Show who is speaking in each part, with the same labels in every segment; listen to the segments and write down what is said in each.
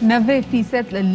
Speaker 1: 90%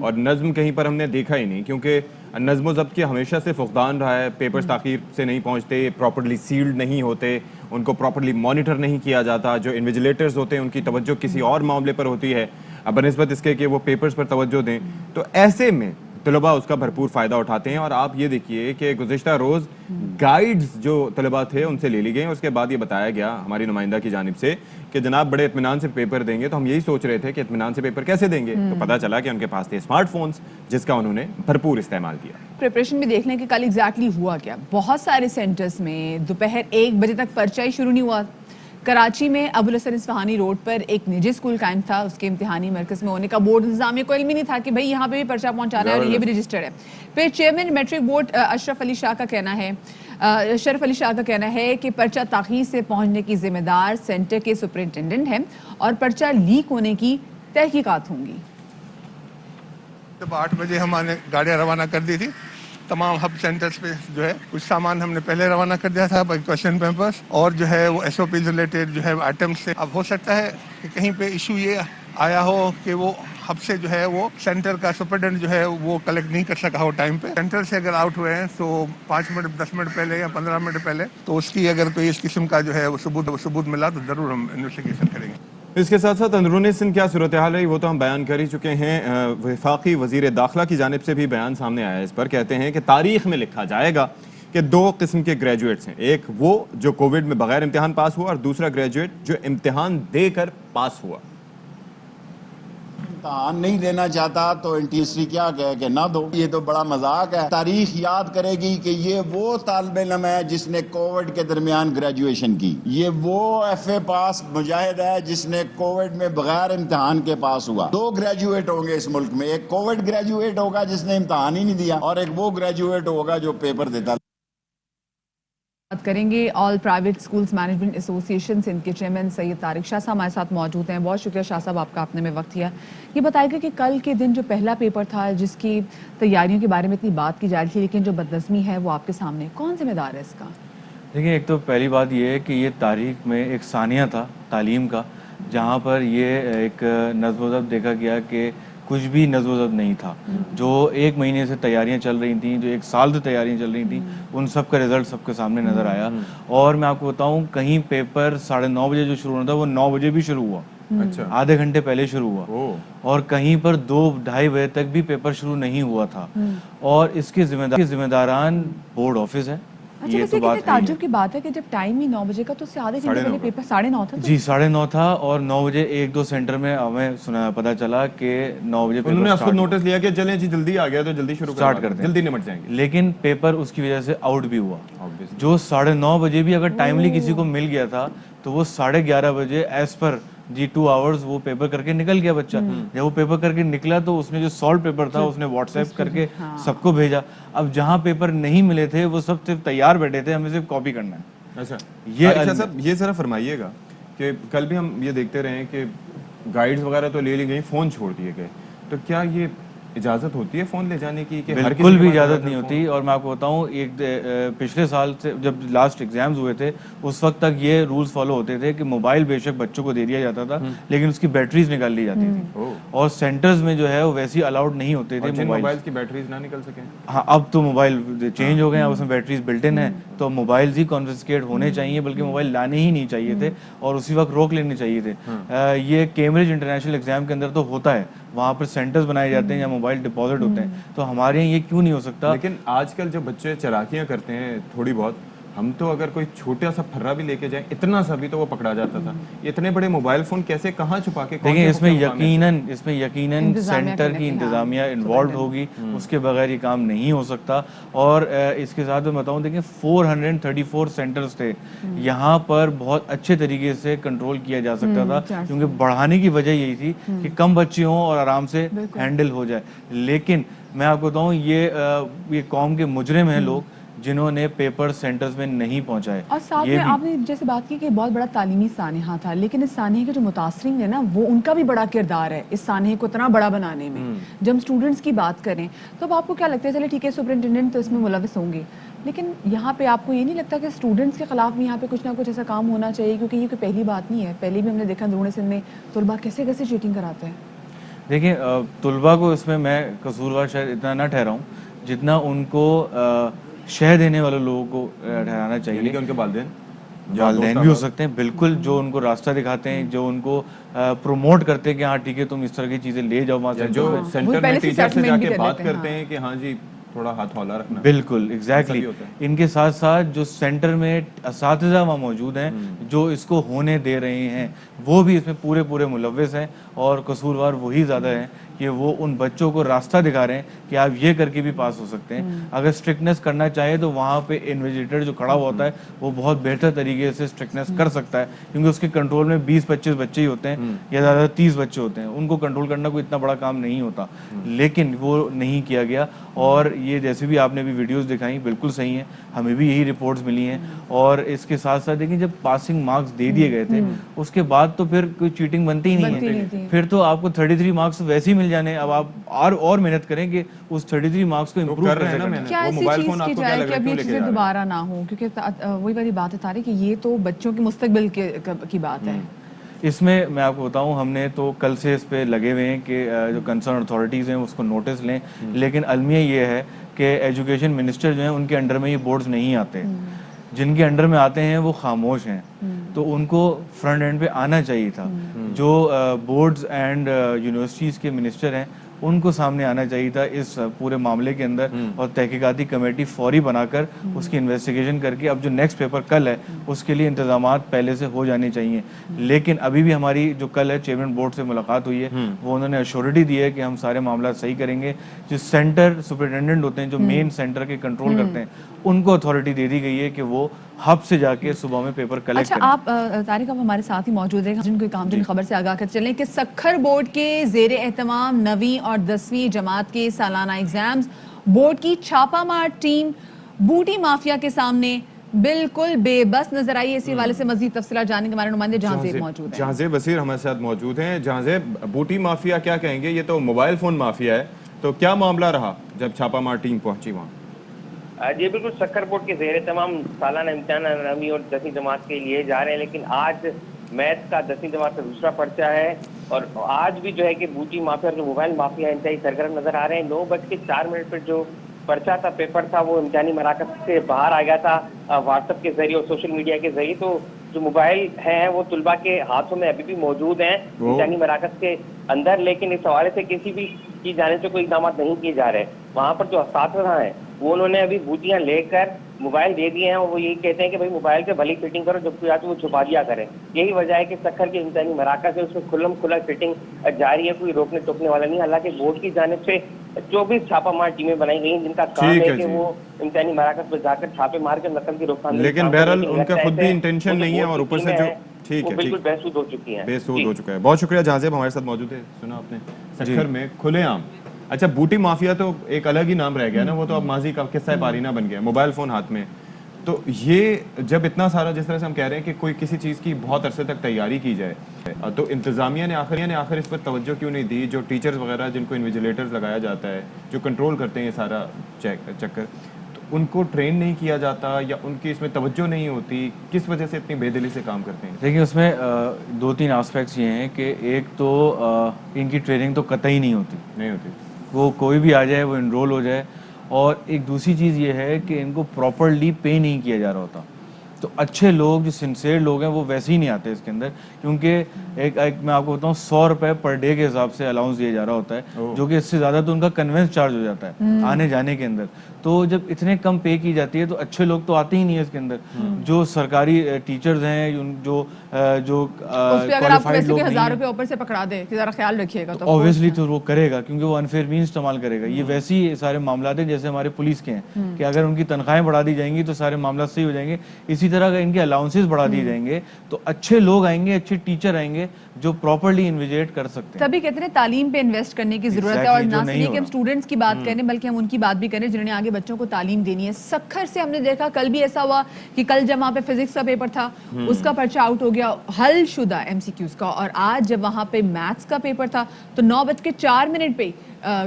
Speaker 2: اور نظم کہیں پر ہم نے دیکھا ہی نہیں, کیونکہ نظم و ضبط کی ہمیشہ سے فقدان رہا ہے. پیپرز تاخیر سے نہیں پہنچتے, پراپرلی سیلڈ نہیں ہوتے, ان کو پراپرلی مانیٹر نہیں کیا جاتا. جو انویجیلیٹرز ہوتے ہیں ان کی توجہ کسی اور معاملے پر ہوتی ہے بنسبت اس کے کہ وہ پیپرز پر توجہ دیں. تو ایسے میں طلباء اس کا بھرپور فائدہ اٹھاتے ہیں. اور آپ یہ دیکھیے کہ گزشتہ روز گائیڈز جو طلباء تھے ان سے لے لی گئیں. اس کے بعد یہ بتایا گیا ہماری نمائندہ کی جانب سے کہ جناب بڑے اطمینان سے پیپر دیں گے. تو ہم یہی سوچ رہے تھے کہ اطمینان سے پیپر کیسے دیں گے, تو پتہ چلا کہ ان کے پاس تھے اسمارٹ فونز جس کا انہوں نے بھرپور استعمال کیا.
Speaker 1: پریپریشن بھی دیکھ لیں کہ کل ایگزیکٹلی ہوا کیا. بہت سارے سینٹرز میں دوپہر 1 بجے تک پرچہ ہی شروع نہیں ہوا. کراچی میں ابو الحسن اصفہانی روڈ پر ایک نجی اسکول قائم تھا. اس کے امتحانی مرکز میں ہونے کا بورڈ انتظامیہ کو علم ہی نہیں تھا کہ بھئی یہاں پہ بھی پرچہ پہنچانا ہے اور یہ بھی رجسٹرڈ ہے. پھر chairman matric board Ashraf Ali Shah کا کہنا ہے کہ پرچہ تاخیر سے پہنچنے کی ذمہ دار سینٹر کے سپرنٹینڈنٹ ہیں اور پرچہ لیک ہونے کی تحقیقات ہوں گی.
Speaker 3: جب 8 بجے ہم نے گاڑیاں روانہ کر دی تھی تمام ہب سینٹرز پہ جو ہے کچھ سامان ہم نے پہلے روانہ کر دیا تھا, کویشچن پیپرز اور جو ہے وہ ایس او پی ریلیٹڈ جو ہے آئٹمس سے. اب ہو سکتا ہے کہ کہیں پہ ایشو یہ آیا ہو کہ وہ ہب سے جو ہے وہ سینٹر کا سپرنٹینڈنٹ جو ہے وہ کلیکٹ نہیں کر سکا ہو ٹائم پہ. سینٹر سے اگر آؤٹ ہوئے ہیں تو 5 منٹ 10 منٹ پہلے یا 15 منٹ پہلے تو اس کی اگر کوئی اس قسم کا جو ہے وہ ثبوت ملا تو ضرور ہم انویسٹیگیشن کریں گے.
Speaker 2: اس کے ساتھ ساتھ اندرون سندھ کیا صورتحال رہی وہ تو ہم بیان کر ہی چکے ہیں. وفاقی وزیر داخلہ کی جانب سے بھی بیان سامنے آیا اس پر. کہتے ہیں کہ تاریخ میں لکھا جائے گا کہ 2 قسم کے گریجویٹس ہیں, ایک وہ جو کووڈ میں بغیر امتحان پاس ہوا اور دوسرا گریجویٹ جو امتحان دے کر پاس ہوا.
Speaker 4: امتحان نہیں دینا چاہتا تو انٹیسری کیا کہے کہ نہ دو. یہ تو بڑا مذاق ہے. تاریخ یاد کرے گی کہ یہ وہ طالب علم ہے جس نے کووڈ کے درمیان گریجویشن کی. یہ وہ ایف اے پاس مجاہد ہے جس نے کووڈ میں بغیر امتحان کے پاس ہوا. 2 گریجویٹ ہوں گے اس ملک میں, ایک کووڈ گریجویٹ ہوگا جس نے امتحان ہی نہیں دیا اور ایک وہ گریجویٹ ہوگا جو پیپر دیتا.
Speaker 1: بات کریں گے آل پرائیویٹ اسکولز مینجمنٹ ایسوسی ایشن سندھ کے چیئرمین سید طارق شاہ صاحب ہمارے ساتھ موجود ہیں. بہت شکریہ شاہ صاحب آپ کا اپنے میں وقت دیا. یہ بتائے گا کہ کل کے دن جو پہلا پیپر تھا جس کی تیاریوں کے بارے میں اتنی بات کی جا رہی تھی لیکن جو بدنظمی ہے وہ آپ کے سامنے, کون ذمہ دار ہے اس کا؟
Speaker 5: دیکھیں, ایک تو پہلی بات یہ ہے کہ یہ تاریخ میں ایک ثانیہ تھا تعلیم کا جہاں پر یہ ایک نظم و ضبط دیکھا گیا کہ کچھ بھی نظم و ضبط نہیں تھا. جو 1 مہینے سے تیاریاں چل رہی تھیں, جو 1 سال سے تیاریاں چل رہی تھیں, ان سب کا رزلٹ سب کے سامنے نظر آیا. اور میں آپ کو بتاؤں کہیں پیپر 9:30 بجے جو شروع ہونا تھا وہ 9 بجے بھی شروع ہوا, آدھے گھنٹے پہلے شروع ہوا, اور کہیں پر 2-2:30 بجے تک بھی پیپر شروع نہیں ہوا تھا. اور اس کے ذمہ داران بورڈ آفس ہے.
Speaker 1: اچھا, ویسے کتنے تعجب کی بات ہے کہ جب ٹائم ہی 9 بجے کا تو اس سے آدھے گھنٹے پہلے پیپر 9:30 تھا.
Speaker 5: جی 9:30 تھا, اور 9 بجے 1-2 سینٹر میں ہمیں پتہ چلا کہ 9 بجے
Speaker 2: انہوں نے اس کو نوٹس لیا کہ چلیں جی جلدی آ گیا تو جلدی شروع
Speaker 5: سٹارٹ کر دیں,
Speaker 2: جلدی نمٹ جائیں گے.
Speaker 5: لیکن پیپر اس کی وجہ سے آؤٹ بھی ہوا. جو 9:30 بجے بھی اگر ٹائملی کسی کو مل گیا تھا تو وہ 11:30 بجے ایز پر 2 آورز وہ پیپر کر کے نکل گیا بچہ. جب وہ پیپر کر کے نکلا تو اس نے جو سالو پیپر تھا اس نے واٹس ایپ کر کے سب کو بھیجا. اب جہاں پیپر نہیں ملے تھے وہ سب صرف تیار بیٹھے تھے, ہمیں صرف کاپی کرنا ہے.
Speaker 2: اچھا, یہ ذرا فرمائیے گا کہ کل بھی ہم یہ دیکھتے رہے ہیں کہ گائیڈز وغیرہ تو لے لی گئی, فون چھوڑ دیے گئے, تو کیا یہ اجازت ہوتی ہے فون لے جانے کی کہ
Speaker 5: بالکل بھی اجازت نہیں ہوتی. اور میں آپ کو بتاؤں ایک پچھلے سال سے جب لاسٹ ایگزامز ہوئے تھے اس وقت تک یہ رولز فالو ہوتے تھے کہ موبائل بے شک بچوں کو دے دیا جاتا تھا لیکن اس کی بیٹریز نکال لی جاتی تھی, اور سینٹرز میں جو ہے وہ ویسی الاؤڈ نہیں ہوتے تھے
Speaker 2: موبائل کی بیٹریز نہ نکل سکیں.
Speaker 5: ہاں, اب تو موبائل چینج ہو گئے ہیں, اب اس میں بیٹریز بلٹ ان ہیں, تو موبائلز ہی کانفسکیٹ ہونے چاہیے, بلکہ موبائل لانے ہی نہیں چاہیے تھے اور اسی وقت روک لینے چاہیے تھے. یہ کیمبرج انٹرنیشنل ایگزام کے اندر تو ہوتا ہے, وہاں پر سینٹرز بنائے جاتے ہیں یا موبائل ڈپازٹ ہوتے ہیں, تو ہمارے یہاں یہ کیوں نہیں ہو سکتا؟
Speaker 2: لیکن آج کل جو بچے چلاکیاں کرتے ہیں تھوڑی بہت, ہم تو اگر کوئی چھوٹا سا پھرا بھی لے کے جائیں اتنا سا بھی تو وہ پکڑا جاتا تھا. اتنے بڑے موبائل فون کیسے کہاں چھپا کے,
Speaker 5: دیکھیں اس میں یقیناً سینٹر کی انتظامیہ انوالوڈ ہوگی, اس کے بغیر یہ کام نہیں ہو سکتا. اور اس کے ساتھ میں بتاؤں, دیکھیں 434 سینٹرز تھے, یہاں پر بہت اچھے طریقے سے کنٹرول کیا جا سکتا تھا کیونکہ بڑھانے کی وجہ یہی تھی کہ کم بچے ہوں اور آرام سے ہینڈل ہو جائے. لیکن میں آپ کو بتاؤں یہ قوم کے مجرم ہیں لوگ جنہوں نے پیپر سینٹرز میں نہیں پہنچائے.
Speaker 1: اور ساتھ میں آپ نے جیسے بات کی کہ بہت بڑا تعلیمی سانحہ تھا, لیکن اس سانحے کے جو متاثرین ہیں نا وہ ان کا بھی بڑا کردار ہے اس سانحے کو اتنا بڑا بنانے میں. جب ہم اسٹوڈنٹس کی بات کریں تو اب آپ کو کیا لگتا ہے, چلے ٹھیک ہے سپرنٹینڈنٹ تو اس میں ملوث ہوں گے, لیکن یہاں پہ آپ کو یہ نہیں لگتا کہ اسٹوڈنٹس کے خلاف بھی یہاں پہ کچھ نہ کچھ ایسا کام ہونا چاہیے, کیونکہ یہ کوئی پہلی بات نہیں ہے, پہلے بھی ہم نے دیکھا اندرون سندھ میں طلباء کیسے چیٹنگ کراتے ہیں.
Speaker 5: دیکھیں طلباء کو اس میں میں قصوروار شاید اتنا نہ ٹھہراؤں جتنا ان کو شہ دینے والے لوگوں کو ٹھہرانا چاہیے.
Speaker 2: یعنی کہ ان کے والدین
Speaker 5: بھی ہو سکتے ہیں بالکل, جو ان کو راستہ دکھاتے ہیں, جو ان کو پروموٹ کرتے ہیں کہ ہاں ٹھیک ہے تم اس طرح کی چیزیں لے جاؤ وہاں سے,
Speaker 2: جو سینٹر میں ٹیچر سے جا کے بات
Speaker 1: کرتے
Speaker 2: کرتے ہیں کہ ہاں جی تھوڑا ہاتھ ہولا رکھنا.
Speaker 5: بالکل ایگزیکٹلی. ان کے ساتھ ساتھ جو سینٹر میں اساتذہ وہاں موجود ہیں جو اس کو ہونے دے رہے ہیں وہ بھی اس میں پورے ملوث ہیں, اور قصوروار وہی زیادہ ہیں کہ وہ ان بچوں کو راستہ دکھا رہے ہیں کہ آپ یہ کر کے بھی پاس ہو سکتے ہیں. اگر اسٹرکٹنیس کرنا چاہے تو وہاں پہ انویجیٹر جو کھڑا ہوا ہوتا ہے وہ بہت بہتر طریقے سے اسٹرکٹنیس کر سکتا ہے, کیونکہ اس کے کنٹرول میں 20-25 بچے ہی ہوتے ہیں یا زیادہ 30 بچے ہوتے ہیں. ان کو کنٹرول کرنا کوئی اتنا بڑا کام نہیں ہوتا, لیکن وہ نہیں کیا گیا. اور یہ جیسے بھی آپ نے بھی ویڈیوز دکھائیں بالکل صحیح ہیں, ہمیں بھی یہی رپورٹس ملی ہیں. اور اس کے ساتھ ساتھ دیکھیں جب پاسنگ مارکس دے دیے گئے تھے اس کے بعد تو پھر کوئی چیٹنگ بنتی ہی نہیں ہے, پھر تو آپ کو 33 مارکس ویسے ہی مل جانے. اب آپ اور محنت کریں کہ اس 33 مارکس کو امپروو کر رہے ہیں.
Speaker 1: کیا ایسی چیز کی جائے کہ اب یہ چیزیں دوبارہ نہ ہوں, کیونکہ وہی والی بات ہے طارق کہ یہ تو بچوں کے مستقبل کی بات ہے.
Speaker 5: اس میں میں آپ کو بتاؤں ہم نے تو کل سے اس پہ لگے ہوئے ہیں کہ جو کنسرن اتھارٹیز ہیں اس کو نوٹس لیں, لیکن المیہ یہ ہے کہ ایجوکیشن منسٹر جو ہیں ان کے انڈر میں یہ بورڈز نہیں آتے, جن کے انڈر میں آتے ہیں وہ خاموش ہیں. تو ان کو فرنٹ اینڈ پہ آنا چاہیے تھا. جو بورڈز اینڈ یونیورسٹیز کے منسٹر ہیں ان کو سامنے آنا چاہیے تھا اس پورے معاملے کے اندر, اور تحقیقاتی کمیٹی فوری بنا کر اس کی انویسٹیگیشن کر کے اب جو نیکسٹ پیپر کل ہے اس کے لیے انتظامات پہلے سے ہو جانے چاہیے. لیکن ابھی بھی ہماری جو کل ہے چیئرمین بورڈ سے ملاقات ہوئی ہے, وہ انہوں نے ایشورٹی دی ہے کہ ہم سارے معاملات صحیح کریں گے. جو سینٹر سپرنٹینڈنٹ ہوتے ہیں جو مین سینٹر کے کنٹرول کرتے ہیں ان کو اتھارٹی دے دی گئی ہے کہ وہ ہب سے جا کے صبح میں پیپر کلیکٹ کریں.
Speaker 1: اچھا آپ طارق آپ ہمارے ساتھ ہی موجود ہیں جن کو کام کی خبر سے آگاہ کر چلیں کہ سکھر بورڈ کے زیر اہتمام 9ویں اور 10ویں جماعت کے سالانہ ایگزامز, بورڈ کی چھاپہ مار ٹیم بوٹی مافیا کے سامنے بالکل بے بس نظر آئی. اسی حوالے سے مزید تفصیلات جاننے کے ہمارے نمائندے جہانزیب موجود ہیں.
Speaker 2: جہانزیب وزیر ہمارے ساتھ موجود ہیں. جہانزیب, بوٹی مافیا کیا کہیں گے, یہ تو موبائل فون مافیا ہے, تو کیا معاملہ رہا جب چھاپہ مار ٹیم پہنچی وہاں؟
Speaker 6: جی بالکل, سکھر بورڈ کے زیر تمام سالانہ امتحان 9ویں اور 10ویں جماعت کے لیے جا رہے ہیں, لیکن آج میتھ کا 10ویں جماعت کا دوسرا پرچہ ہے. اور آج بھی جو ہے کہ بوٹی مافیا اور جو موبائل مافیا انتہائی سرگرم نظر آ رہے ہیں. 9:04 پر جو پرچہ تھا, پیپر تھا, وہ امتحانی مراکز سے باہر آ گیا تھا واٹس ایپ کے ذریعے اور سوشل میڈیا کے ذریعے. تو جو موبائل ہیں وہ طلباء کے ہاتھوں میں ابھی بھی موجود ہیں امتحانی مراکز کے اندر, لیکن اس حوالے سے کسی بھی کی جانب سے کوئی اقدامات نہیں کیے جا رہے. وہاں پر جو اساتذہ ہیں وہ انہوں نے ابھی بوٹیاں لے کر موبائل دے دیے ہیں, اور وہ یہی کہتے ہیں کہ بھائی موبائل سے بھلی فٹنگ کرو, جب کوئی آتے وہ چھپا دیا کریں. یہی وجہ ہے کہ سکھر کے امتحانی مراکز ہے اس میں کھلم کھلا فٹنگ جاری ہے, کوئی روکنے ٹوکنے والا نہیں. حالانکہ بورڈ کی جانب سے 24 چھاپہ مار ٹیمیں بنائی گئی ہیں جن کا کام ہے کہ وہ امتحانی مراکز پر جا کر چھاپے مار کے نقل کی روک تھام.
Speaker 2: لیکن بہرحال ان کا خود بھی انٹینشن نہیں ہے, اور اوپر سے جو ٹھیک ہے
Speaker 6: بالکل بحثود ہو چکی ہیں,
Speaker 2: بےسود ہو چکا ہے. بہت شکریہ جہانزیب ہمارے ساتھ موجود ہے. سنا آپ نے سکھر میں کھلے عام. اچھا, بوٹی مافیا تو ایک الگ ہی نام رہ گیا نا, وہ تو اب ماضی کا قصہ پارینہ بن گیا, موبائل فون ہاتھ میں. تو یہ جب اتنا سارا جس طرح سے ہم کہہ رہے ہیں کہ کوئی کسی چیز کی بہت عرصے تک تیاری کی جائے, تو انتظامیہ نے آخر اس پر توجہ کیوں نہیں دی؟ جو ٹیچرز وغیرہ جن کو انویجیلیٹرز لگایا جاتا ہے جو کنٹرول کرتے ہیں یہ سارا چکر, تو ان کو ٹرین نہیں کیا جاتا یا ان کی اس میں توجہ نہیں ہوتی؟ کس وجہ سے اتنی بے دلی سے کام کرتے ہیں؟
Speaker 5: دیکھیں اس میں 2-3 آسپیکٹس یہ ہیں کہ ایک تو ان کی ٹریننگ تو قطعی نہیں ہوتی, وہ کوئی بھی آ جائے وہ انرول ہو جائے. اور ایک دوسری چیز یہ ہے کہ ان کو پراپرلی پے نہیں کیا جا رہا ہوتا. تو اچھے لوگ جو سنسیئر لوگ ہیں وہ ویسے ہی نہیں آتے اس کے اندر, کیونکہ ایک میں آپ کو بتاؤں 100 روپے پر ڈے کے حساب سے الاؤنس دیا جا رہا ہوتا ہے, جو کہ اس سے زیادہ تو ان کا کنوینس چارج ہو جاتا ہے آنے جانے کے اندر. تو جب اتنے کم پے کی جاتی ہے تو اچھے لوگ تو آتے ہی نہیں ہے اس کے اندر. جو سرکاری ٹیچرز ہیں جو کوالیفائڈ لوگ نہیں ہیں,
Speaker 1: 1000 روپے اوپر سے پکڑا دے کہ ذرا خیال رکھیے گا, تو
Speaker 5: اوبویسلی تو وہ کرے گا کیونکہ وہ انفیئر مینس استعمال کرے گا. یہ ویسے ہی سارے معاملات ہیں جیسے ہمارے پولیس کے ہیں کہ اگر ان کی تنخواہیں بڑھا دی جائیں گی تو سارے معاملات صحیح ہو جائیں گے. اسی طرح اگر ان کے الاؤنسز بڑھا دیے جائیں گے تو اچھے لوگ آئیں گے, اچھے ٹیچر آئیں گے جو پراپرلی انویجیٹ کر سکتے ہیں.
Speaker 1: تبھی کہتے ہیں تعلیم پہ انویسٹ کرنے کی ضرورت ہے, اور نہ صرف کہ ہم اسٹوڈنٹس کی بات کریں بلکہ ہم ان کی بات بھی کریں جنہوں نے آگے بچوں کو تعلیم دینی ہے. سکھر سے ہم نے دیکھا کل بھی ایسا ہوا کہ کل جب وہاں پہ فزکس کا پیپر تھا اس کا پرچہ آؤٹ ہو گیا حل شدہ MCQs کا, اور آج جب وہاں پہ میتھس کا پیپر تھا تو 9:04 پہ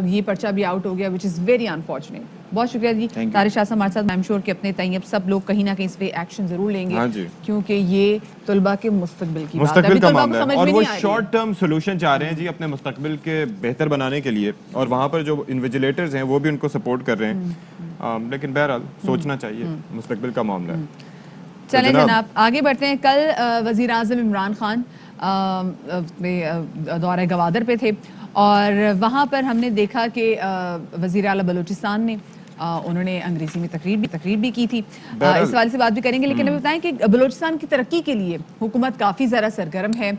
Speaker 1: یہ پرچہ بھی آؤٹ ہو گیا, which is very unfortunate. بہت شکریہ جی. طارق شاہ صاحب ہمارے ساتھ. آئی ایم شیور کہ اپنے تئیں اب سب لوگ کہیں نہ کہیں اس پہ ایکشن ضرور لیں گے,
Speaker 2: ہاں جی,
Speaker 1: کیونکہ یہ طلبہ کے مستقبل کی بات ہے.
Speaker 2: مستقبل
Speaker 1: ابھی
Speaker 2: کا
Speaker 1: طلبہ کو
Speaker 2: معاملہ
Speaker 1: سمجھ
Speaker 2: ہے اور
Speaker 1: میں
Speaker 2: وہ
Speaker 1: نہیں آ رہی ہے.
Speaker 2: شارٹ ٹرم سولوشن چاہ رہے ہیں جی اپنے مستقبل کے بہتر بنانے کے لیے, اور وہاں پر جو انویجیلیٹرز ہیں وہ بھی ان کو سپورٹ کر رہے ہیں, لیکن بہرحال سوچنا چاہیے, مستقبل کا معاملہ ہے.
Speaker 1: چلیں جناب آگے بڑھتے ہیں. کل وزیر اعظم عمران خان دورہ گوادر پہ تھے اور وہاں پر ہم نے دیکھا کہ وزیر اعلیٰ بلوچستان نے انہوں نے انگریزی میں تقریر بھی کی تھی. اس حوالے سے بات بھی کریں گے, لیکن ابھی بتائیں کہ بلوچستان کی ترقی کے لیے حکومت کافی زیادہ سرگرم ہے.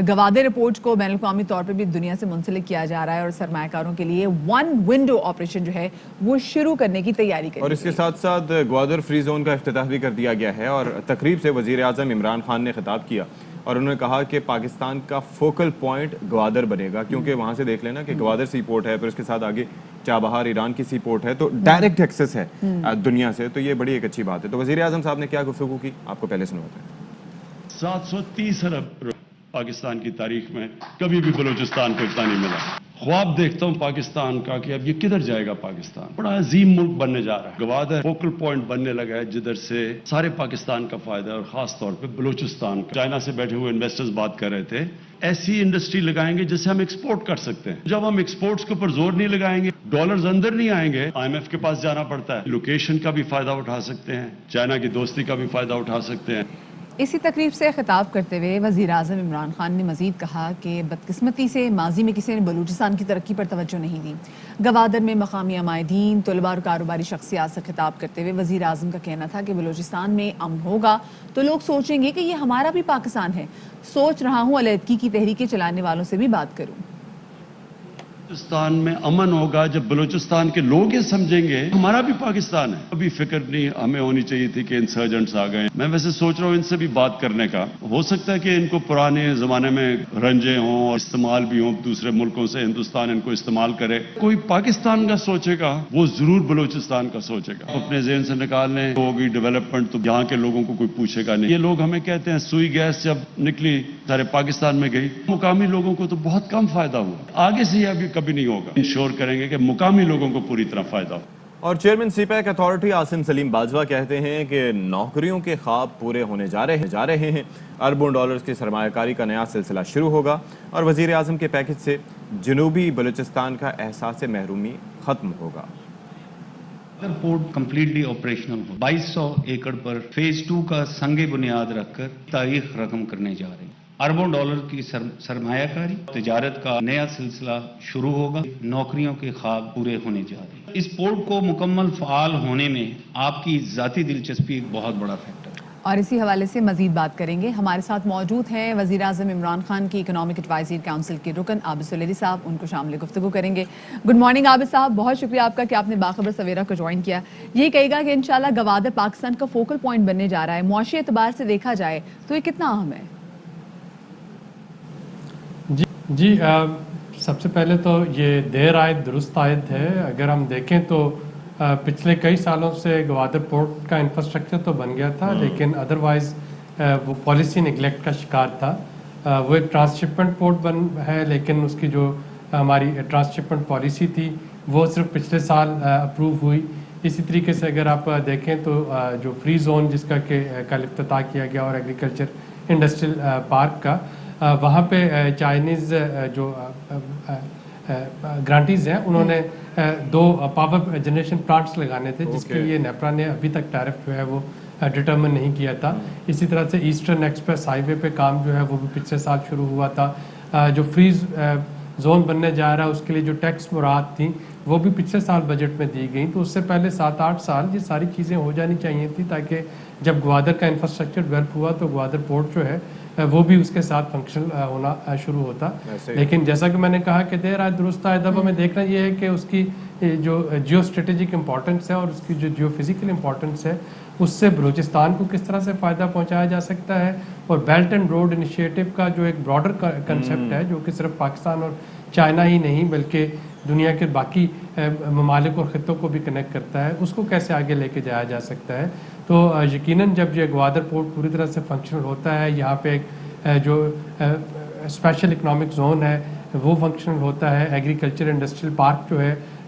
Speaker 1: گوادر رپورٹ کو بین الاقوامی طور پہ بھی دنیا سے منسلک کیا جا رہا ہے اور سرمایہ کاروں کے لیے ون ونڈو آپریشن جو ہے وہ شروع کرنے کی تیاری کر,
Speaker 2: اور اس کے ساتھ ساتھ گوادر فری زون کا افتتاح بھی کر دیا گیا ہے. اور تقریب سے وزیر اعظم عمران خان نے خطاب کیا اور انہوں نے کہا کہ پاکستان کا فوکل پوائنٹ گوادر بنے گا, کیونکہ وہاں سے دیکھ لینا کہ گوادر سی پورٹ ہے, پھر اس کے ساتھ آگے چابہار ایران کی سی پورٹ ہے, تو ڈائریکٹ ایکسس ہے دنیا سے, تو یہ بڑی ایک اچھی بات ہے. تو وزیر اعظم صاحب نے کیا گفتگو کی آپ کو پہلے سنواتے ہیں.
Speaker 7: 730 ارب پاکستان کی تاریخ میں کبھی بھی بلوچستان کو اتنا نہیں ملا. خواب دیکھتا ہوں پاکستان کا کہ اب یہ کدھر جائے گا. پاکستان بڑا عظیم ملک بننے جا رہا ہے. گوادر فوکل پوائنٹ بننے لگا ہے جدھر سے سارے پاکستان کا فائدہ ہے, اور خاص طور پہ بلوچستان کا. چائنا سے بیٹھے ہوئے انویسٹرز بات کر رہے تھے, ایسی انڈسٹری لگائیں گے جس سے ہم ایکسپورٹ کر سکتے ہیں. جب ہم ایکسپورٹس کے اوپر زور نہیں لگائیں گے, ڈالرز اندر نہیں آئیں گے, آئی ایم ایف کے پاس جانا پڑتا ہے, لوکیشن کا بھی فائدہ اٹھا سکتے ہیں, چائنا کی دوستی کا بھی فائدہ اٹھا سکتے ہیں.
Speaker 1: اسی تقریب سے خطاب کرتے ہوئے وزیر اعظم عمران خان نے مزید کہا کہ بدقسمتی سے ماضی میں کسی نے بلوچستان کی ترقی پر توجہ نہیں دی. گوادر میں مقامی عمائدین, طلباء اور کاروباری شخصیات سے خطاب کرتے ہوئے وزیر اعظم کا کہنا تھا کہ بلوچستان میں امن ہوگا تو لوگ سوچیں گے کہ یہ ہمارا بھی پاکستان ہے. سوچ رہا ہوں علیحدگی کی تحریکیں چلانے والوں سے بھی بات کروں.
Speaker 7: بلوچستان میں امن ہوگا جب بلوچستان کے لوگ یہ سمجھیں گے ہمارا بھی پاکستان ہے. ابھی فکر نہیں ہمیں ہونی چاہیے تھی کہ انسرجنٹس آ گئے. میں ویسے سوچ رہا ہوں ان سے بھی بات کرنے کا. ہو سکتا ہے کہ ان کو پرانے زمانے میں رنجے ہوں اور استعمال بھی ہوں دوسرے ملکوں سے, ہندوستان ان کو استعمال کرے. کوئی پاکستان کا سوچے گا وہ ضرور بلوچستان کا سوچے گا. اپنے ذہن سے نکالنے ہوگی ڈیولپمنٹ تو یہاں کے لوگوں کو کوئی پوچھے گا نہیں. یہ لوگ ہمیں کہتے ہیں سوئی گیس جب نکلی سارے پاکستان میں گئی, مقامی لوگوں کو تو بہت کم فائدہ ہوا. آگے سے یہ ابھی کبھی نہیں ہوگا. انشور کریں گے کہ مقامی لوگوں کو پوری طرح فائدہ ہو.
Speaker 2: اور chairman CPEC authority Asim Saleem Bajwa کہتے ہیں کہ نوکریوں کے خواب پورے ہونے جا رہے ہیں. اربوں ڈالرز کی سرمایہ کاری کا نیا سلسلہ شروع ہوگا اور وزیر اعظم کے پیکج سے جنوبی بلوچستان کا احساس محرومی ختم ہوگا.
Speaker 8: پورٹ کمپلیٹلی آپریشنل ہو. 2200 ایکڑ پر فیز 2 کا سنگ بنیاد رکھ کر تاریخ رقم کرنے جا رہے ہیں. اربوں ڈالر کی سرمایہ کاری, تجارت کا نیا سلسلہ شروع ہوگا. نوکریوں کے خواب پورے ہونے جا رہے ہیں. اس پورٹ کو مکمل فعال ہونے میں آپ کی ذاتی دلچسپی ایک بہت بڑا فیکٹر ہے.
Speaker 1: اور اسی حوالے سے مزید بات کریں گے. ہمارے ساتھ موجود ہیں وزیر اعظم عمران خان کی اکنامک ایڈوائزری کونسل کے رکن عابد سلیری صاحب, ان کو شامل گفتگو کریں گے. گڈ مارننگ عابد صاحب, بہت شکریہ آپ کا کہ آپ نے باخبر سویرا کو جوائن کیا. یہ کہے گا کہ انشاءاللہ گوادر پاکستان کا فوکل پوائنٹ بننے جا رہا ہے. معاشی اعتبار سے دیکھا جائے تو یہ کتنا اہم ہے؟
Speaker 9: جی سب سے پہلے تو یہ دیر آیت درست آیت ہے. اگر ہم دیکھیں تو پچھلے کئی سالوں سے گوادر پورٹ کا انفراسٹرکچر تو بن گیا تھا, لیکن ادروائز وہ پالیسی نگلیکٹ کا شکار تھا. وہ ایک ٹرانسشپمنٹ پورٹ ہے, لیکن اس کی جو ہماری ٹرانسشپمنٹ پالیسی تھی وہ صرف پچھلے سال اپروو ہوئی. اسی طریقے سے اگر آپ دیکھیں تو جو فری زون جس کا کہ کل افتتاح کیا گیا اور ایگریکلچر انڈسٹریل پارک کا, وہاں پہ چائنیز جو گرانٹیز ہیں انہوں نے 2 پاور جنریشن پلانٹس لگانے تھے, جس کے لیے نیپرا نے ابھی تک ٹیرف جو ہے وہ ڈٹرمن نہیں کیا تھا. اسی طرح سے ایسٹرن ایکسپریس ہائی وے پہ کام جو ہے وہ بھی پچھلے سال شروع ہوا تھا. جو فریز زون بننے جا رہا ہے اس کے لیے جو ٹیکس مراد تھیں وہ بھی پچھلے سال بجٹ میں دی گئیں. تو اس سے پہلے 7-8 سال یہ ساری چیزیں ہو جانی چاہیے تھی, تاکہ جب گوادر کا انفراسٹرکچر ڈیولپ ہوا تو گوادر پورٹ جو ہے وہ بھی اس کے ساتھ فنکشنل ہونا شروع ہوتا. لیکن جیسا کہ میں نے کہا کہ دیر آج درست آئے, اب ہمیں دیکھنا یہ ہے کہ اس کی جو جیو اسٹریٹجک امپورٹنس ہے اور اس کی جو جیو فزیکل امپورٹنس ہے اس سے بلوچستان کو کس طرح سے فائدہ پہنچایا جا سکتا ہے. اور بیلٹ اینڈ روڈ انیشیٹو کا جو ایک براڈر کنسیپٹ ہے, جو کہ صرف پاکستان اور چائنا ہی نہیں بلکہ دنیا کے باقی ممالک اور خطوں کو بھی کنیکٹ کرتا ہے, اس کو کیسے آگے لے کے جایا جا سکتا ہے. تو یقیناً جب یہ گوادر پورٹ پوری طرح سے فنکشنل ہوتا ہے, یہاں پہ ایک جو اسپیشل اکنامک زون ہے وہ فنکشنل ہوتا ہے, ایگریکلچر انڈسٹریل پارک جو ہے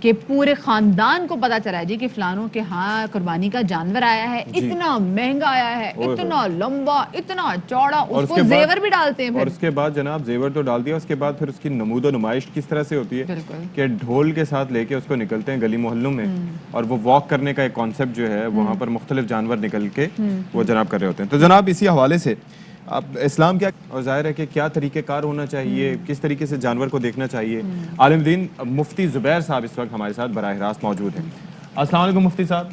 Speaker 1: کہ پورے خاندان کو پتا چلا جی کہ فلانوں کے ہاں قربانی کا جانور آیا ہے, اتنا مہنگا آیا ہے, اتنا لمبا, اتنا چوڑا, اس کو زیور بھی ڈالتے ہیں.
Speaker 2: اور اس کے بعد جناب زیور تو ڈال دیا, اس کے بعد پھر اس کی نمود و نمائش کس طرح سے ہوتی ہے کہ ڈھول کے ساتھ لے کے اس کو نکلتے ہیں گلی محلوں میں, اور وہ واک کرنے کا ایک کانسیپٹ جو ہے وہاں پر مختلف جانور نکل کے وہ جناب کر رہے ہوتے ہیں. تو جناب اسی حوالے سے اب اسلام کیا, اور ظاہر ہے کہ کیا طریقہ کار ہونا چاہیے, کس طریقے سے جانور کو دیکھنا چاہیے. عالم دین مفتی زبیر صاحب اس وقت ہمارے ساتھ براہ راست موجود ہیں. السلام علیکم مفتی صاحب.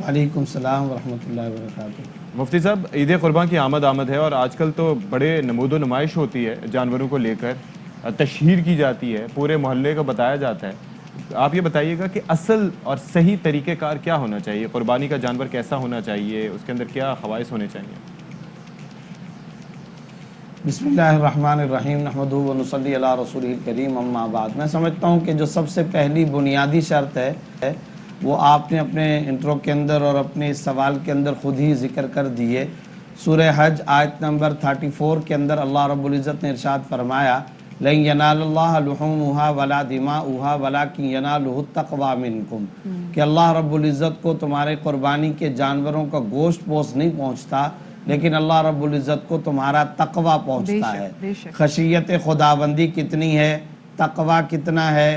Speaker 10: وعلیکم السلام ورحمۃ اللہ وبرکاتہ.
Speaker 2: مفتی صاحب, عید قربان کی آمد ہے اور آج کل تو بڑے نمود و نمائش ہوتی ہے جانوروں کو لے کر, تشہیر کی جاتی ہے, پورے محلے کو بتایا جاتا ہے. آپ یہ بتائیے گا کہ اصل اور صحیح طریقہ کار کیا ہونا چاہیے, قربانی کا جانور کیسا ہونا چاہیے, اس کے اندر کیا خواص ہونے چاہیے؟
Speaker 10: بسم اللہ الرحمن الرحیم, نحمدہ و نصلی علی رسولہ الکریم, اما بعد. میں سمجھتا ہوں کہ جو سب سے پہلی بنیادی شرط ہے وہ آپ نے اپنے انٹرو کے اندر اور اپنے اس سوال کے اندر خود ہی ذکر کر دی ہے. سورہ حج آیت نمبر 34 کے اندر اللہ رب العزت نے ارشاد فرمایا لَن يَنَالَ اللَّهَ لُحُومُهَا وَلَا دِمَاؤُهَا وَلَكِنْ يَنَالُهُ التَّقْوَى مِنْكُمْ, کہ اللہ رب العزت کو تمہارے قربانی کے جانوروں کا گوشت پوست نہیں پہنچتا, لیکن اللہ رب العزت کو تمہارا تقوی پہنچتا ہے. خشیت خداوندی کتنی ہے, تقوی کتنا ہے,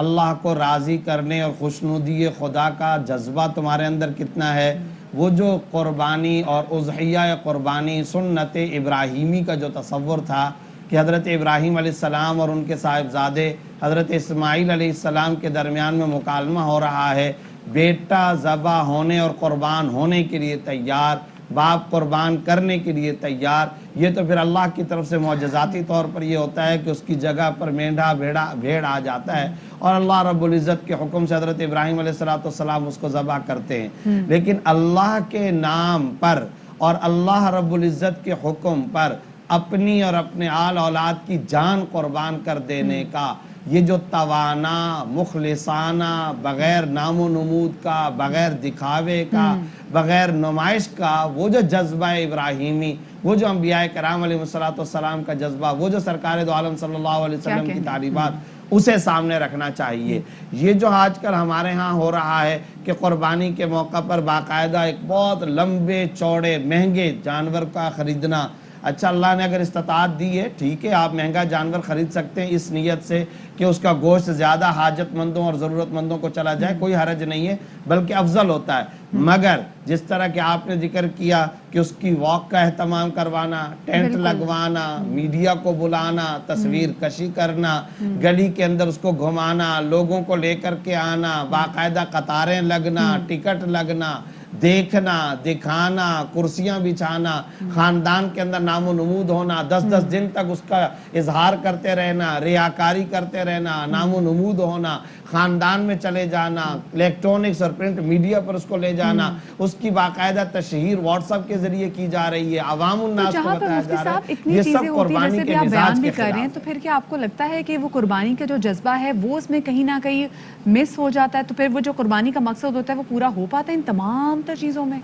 Speaker 10: اللہ کو راضی کرنے اور خوشنودی خدا کا جذبہ تمہارے اندر کتنا ہے. وہ جو قربانی اور اضحیہ قربانی سنت ابراہیمی کا جو تصور تھا کہ حضرت ابراہیم علیہ السلام اور ان کے صاحبزادے حضرت اسماعیل علیہ السلام کے درمیان میں مکالمہ ہو رہا ہے, بیٹا ذبح ہونے اور قربان ہونے کے لیے تیار, باپ قربان کرنے کے لیے تیار. یہ تو پھر اللہ کی طرف سے معجزاتی طور پر یہ ہوتا ہے کہ اس کی جگہ پر مینڈھا بھیڑ آ جاتا ہے اور اللہ رب العزت کے حکم سے حضرت ابراہیم علیہ السلام اس کو ذبح کرتے ہیں. لیکن اللہ کے نام پر اور اللہ رب العزت کے حکم پر اپنی اور اپنے آل اولاد کی جان قربان کر دینے کا یہ جو توانا, مخلصانہ, بغیر نام و نمود کا, بغیر دکھاوے کا, بغیر نمائش کا, وہ جو جذبہ ابراہیمی, وہ جو انبیاء کرام علیہ السلام کا جذبہ, وہ جو سرکار دو عالم صلی اللہ علیہ وسلم کی تعلیمات, اسے سامنے رکھنا چاہیے. یہ جو آج کل ہمارے ہاں ہو رہا ہے کہ قربانی کے موقع پر باقاعدہ ایک بہت لمبے چوڑے مہنگے جانور کا خریدنا, اچھا اللہ نے اگر استطاعت دی ہے ٹھیک ہے, آپ مہنگا جانور خرید سکتے ہیں اس نیت سے کہ اس کا گوشت زیادہ حاجت مندوں اور ضرورت مندوں کو چلا جائے, کوئی حرج نہیں ہے, بلکہ افضل ہوتا ہے. مگر جس طرح کہ آپ نے ذکر کیا کہ اس کی واک کا اہتمام کروانا, ٹینٹ لگوانا, میڈیا کو بلانا, تصویر کشی کرنا, گلی کے اندر اس کو گھمانا, لوگوں کو لے کر کے آنا, باقاعدہ قطاریں لگنا, ٹکٹ لگنا, دیکھنا, دکھانا, کرسیاں بچھانا, خاندان کے اندر نام و نمود ہونا, 10 دن تک اس کا اظہار کرتے رہنا, ریاکاری کرتے رہنا, نام و نمود ہونا, خاندان میں چلے جانا, الیکٹرونکس اور پرنٹ میڈیا پر اس کو لے جانا, اس کی باقاعدہ تشہیر واٹس ایپ کے ذریعے کی جا رہی ہے, عوام الناس کو بتایا جا رہا ہے. یہ سب قربانی کے مزاج کے خلاف ہے.
Speaker 1: تو پھر کیا آپ کو لگتا ہے کہ وہ قربانی کا جو جذبہ ہے وہ اس میں کہیں نہ کہیں مس ہو جاتا ہے, تو پھر وہ جو قربانی کا مقصد ہوتا ہے وہ پورا ہو پاتا ہے ان تمام تر چیزوں میں؟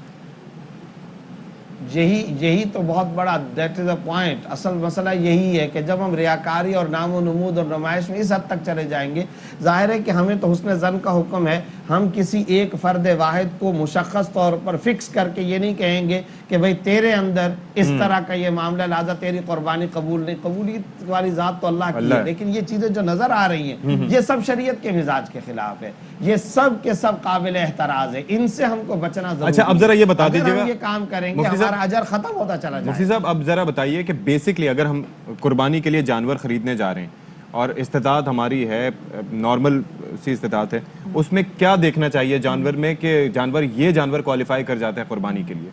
Speaker 10: یہی تو بہت بڑا دیٹ از اے پوائنٹ. اصل مسئلہ یہی ہے کہ جب ہم ریاکاری اور نام و نمود اور نمائش میں اس حد تک چلے جائیں گے, ظاہر ہے کہ ہمیں تو حسن ظن کا حکم ہے, ہم کسی ایک فرد واحد کو مشخص طور پر فکس کر کے یہ نہیں کہیں گے کہ بھئی تیرے اندر اس طرح کا یہ معاملہ, لہذا تیری قربانی قبول نہیں. قبولیت والی ذات تو اللہ کی ہے, لیکن یہ چیزیں جو نظر آ رہی ہیں یہ سب شریعت کے مزاج کے خلاف ہے, یہ سب کے سب قابل احتراز ہے, ان سے ہم کو بچنا ضروری ہے.
Speaker 2: اچھا اب ذرا یہ بتا دیجیے گا,
Speaker 10: یہ کام کریں گے ہمارا اجر ختم ہوتا چلا جائے.
Speaker 2: مفتی صاحب اب ذرا بتائیے کہ بیسکلی اگر ہم قربانی کے لیے جانور خریدنے جا رہے ہیں اور استطاعت ہماری ہے, نارمل سی استطاعت ہے, اس میں کیا دیکھنا چاہیے جانور میں کہ یہ جانور کوالیفائی کر جاتا ہے قربانی کے لیے,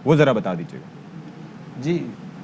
Speaker 2: وہ ذرا بتا دیجیے گا.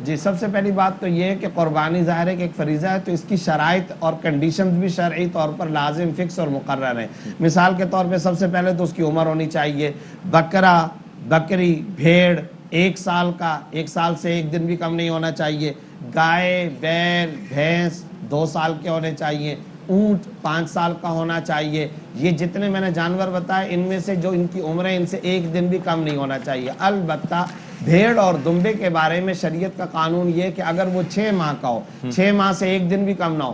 Speaker 10: جی سب سے پہلی بات تو یہ ہے کہ قربانی ظاہر ہے کہ ایک فریضہ ہے, تو اس کی شرائط اور کنڈیشنز بھی شرعی طور پر لازم, فکس اور مقرر ہیں. مثال کے طور پہ سب سے پہلے تو اس کی عمر ہونی چاہیے. بکرا, بکری, بھیڑ 1 سال کا, 1 سال سے 1 دن بھی کم نہیں ہونا چاہیے. گائے, بیل, بھینس 2 سال کے ہونے چاہیے. اونٹ 5 سال کا ہونا چاہیے. یہ جتنے میں نے جانور بتائے ان میں سے جو ان کی عمریں ان سے 1 دن بھی کم نہیں ہونا چاہیے. البتہ بھیڑ اور دمبے کے بارے میں شریعت کا قانون یہ ہے کہ اگر وہ 6 ماہ کا ہو, 6 ماہ سے 1 دن بھی کم نہ ہو,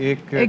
Speaker 2: 1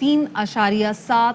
Speaker 1: 3.7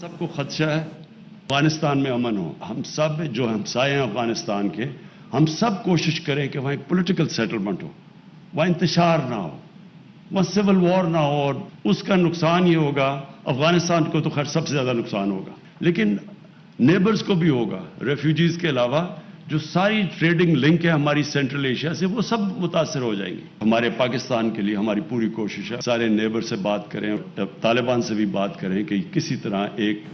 Speaker 7: سب کو خدشہ ہے افغانستان میں امن ہو. ہم سب جو ہمسائے ہیں افغانستان کے, ہم سب کوشش کریں کہ وہاں ایک پولیٹیکل سیٹلمنٹ ہو, وہاں انتشار نہ ہو, وہاں سول وار نہ ہو. اور اس کا نقصان یہ ہوگا, افغانستان کو تو خیر سب سے زیادہ نقصان ہوگا, لیکن نیبرز کو بھی ہوگا. ریفیوجیز کے علاوہ جو ساری ٹریڈنگ لنک ہے ہماری سینٹرل ایشیا سے, وہ سب متاثر ہو جائیں گے. ہمارے پاکستان کے لیے ہماری پوری کوشش ہے سارے نیبر سے بات کریں, طالبان سے بھی بات کریں کہ کسی طرح ایک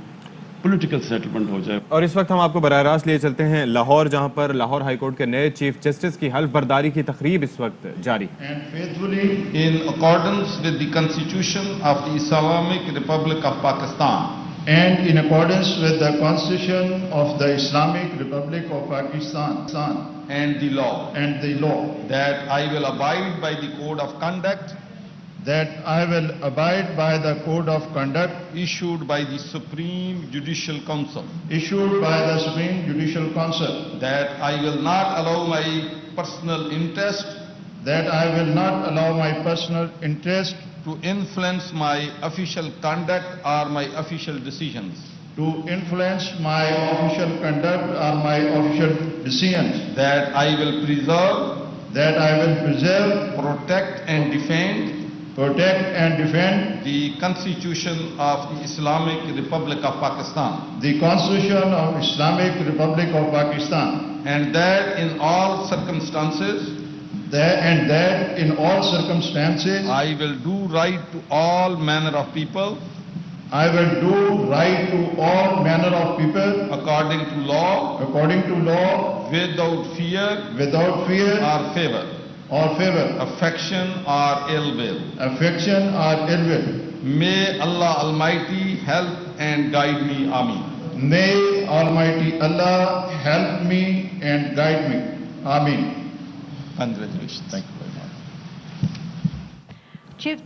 Speaker 7: پولیٹیکل سیٹلمنٹ ہو جائے.
Speaker 2: اور اس وقت ہم آپ کو براہ راست لیے چلتے ہیں لاہور, جہاں پر لاہور ہائی کورٹ کے نئے چیف جسٹس کی حلف برداری کی تقریب اس وقت جاری.
Speaker 11: And faithfully in accordance with the Constitution of the Islamic Republic of Pakistan. And in accordance with the Constitution of the Islamic Republic of Pakistan.
Speaker 12: And the law.
Speaker 11: And the law.
Speaker 12: That I will abide by the code of conduct.
Speaker 11: That I will abide by the code of conduct
Speaker 12: issued by the Supreme Judicial Council.
Speaker 11: Issued by the Supreme Judicial Council.
Speaker 12: That I will not allow my personal interest.
Speaker 11: That I will not allow my personal interest
Speaker 12: to influence my official conduct or my official decisions.
Speaker 11: To influence my official conduct or my official decisions.
Speaker 12: That I will preserve.
Speaker 11: That I will preserve.
Speaker 12: Protect and defend.
Speaker 11: Protect and defend
Speaker 12: the Constitution of the Islamic Republic of Pakistan.
Speaker 11: The Constitution of Islamic Republic of Pakistan.
Speaker 12: And that in all circumstances.
Speaker 11: That in all circumstances.
Speaker 12: I will do right to all manner of people.
Speaker 11: I will do right to all manner of people.
Speaker 12: According to law.
Speaker 11: According to law.
Speaker 12: Without fear.
Speaker 11: Without fear.
Speaker 12: Or favor.
Speaker 11: Or favor.
Speaker 12: Affection or ill will.
Speaker 11: Affection or ill will.
Speaker 12: May Allah Almighty help and guide me. Ameen.
Speaker 11: May Almighty Allah help me and guide me. Ameen.
Speaker 12: Congratulations. Thank you very much.
Speaker 1: Chief.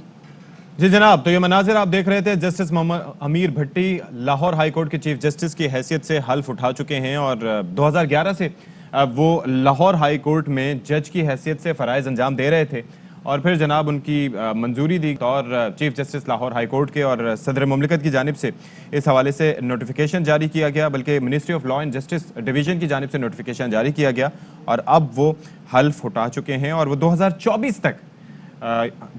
Speaker 2: جی جناب, تو یہ مناظر آپ دیکھ رہے تھے. Justice محمد امیر بھٹی Lahore high court کے chief justice کی حیثیت سے حلف اٹھا چکے ہیں, اور 2011 سے وہ لاہور ہائی کورٹ میں جج کی حیثیت سے فرائض انجام دے رہے تھے, اور پھر جناب ان کی منظوری دی اور chief justice Lahore high court کے اور صدر مملکت کی جانب سے اس حوالے سے نوٹیفیکیشن جاری کیا گیا, بلکہ ministry of law and justice division کی جانب سے نوٹیفیکیشن جاری کیا گیا, اور اب وہ حلف اٹھا چکے ہیں اور وہ 2024 تک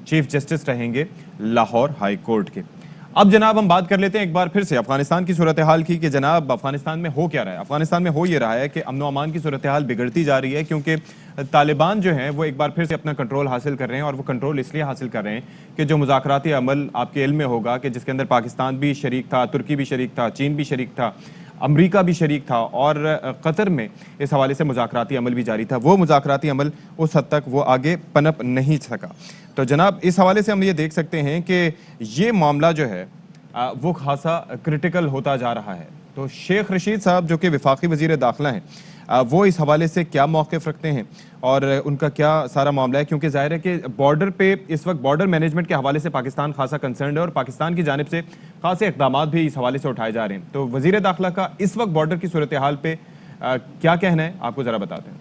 Speaker 2: چیف جسٹس رہیں گے لاہور ہائی کورٹ کے. اب جناب ہم بات کر لیتے ہیں ایک بار پھر سے افغانستان کی صورتحال کی, کہ جناب افغانستان میں ہو کیا رہا ہے. افغانستان میں ہو یہ رہا ہے کہ امن و امان کی صورتحال بگڑتی جا رہی ہے, کیونکہ طالبان جو ہیں وہ ایک بار پھر سے اپنا کنٹرول حاصل کر رہے ہیں, اور وہ کنٹرول اس لیے حاصل کر رہے ہیں کہ جو مذاکراتی عمل آپ کے علم میں ہوگا کہ جس کے اندر پاکستان بھی شریک تھا, ترکی بھی شریک تھا, چین بھی شریک تھا, امریکہ بھی شریک تھا, اور قطر میں اس حوالے سے مذاکراتی عمل بھی جاری تھا, وہ مذاکراتی عمل اس حد تک وہ آگے پنپ نہیں سکا. تو جناب اس حوالے سے ہم یہ دیکھ سکتے ہیں کہ یہ معاملہ جو ہے وہ خاصا کرٹیکل ہوتا جا رہا ہے. تو شیخ رشید صاحب جو کہ وفاقی وزیر داخلہ ہیں, وہ اس حوالے سے کیا موقف رکھتے ہیں اور ان کا کیا سارا معاملہ ہے, کیونکہ ظاہر ہے کہ بارڈر پہ اس وقت بارڈر مینجمنٹ کے حوالے سے پاکستان خاصا کنسرنڈ ہے, اور پاکستان کی جانب سے خاصے اقدامات بھی اس حوالے سے اٹھائے جا رہے ہیں. تو وزیر داخلہ کا اس وقت بارڈر کی صورتحال پہ کیا کہنا ہے, آپ کو ذرا بتاتے ہیں.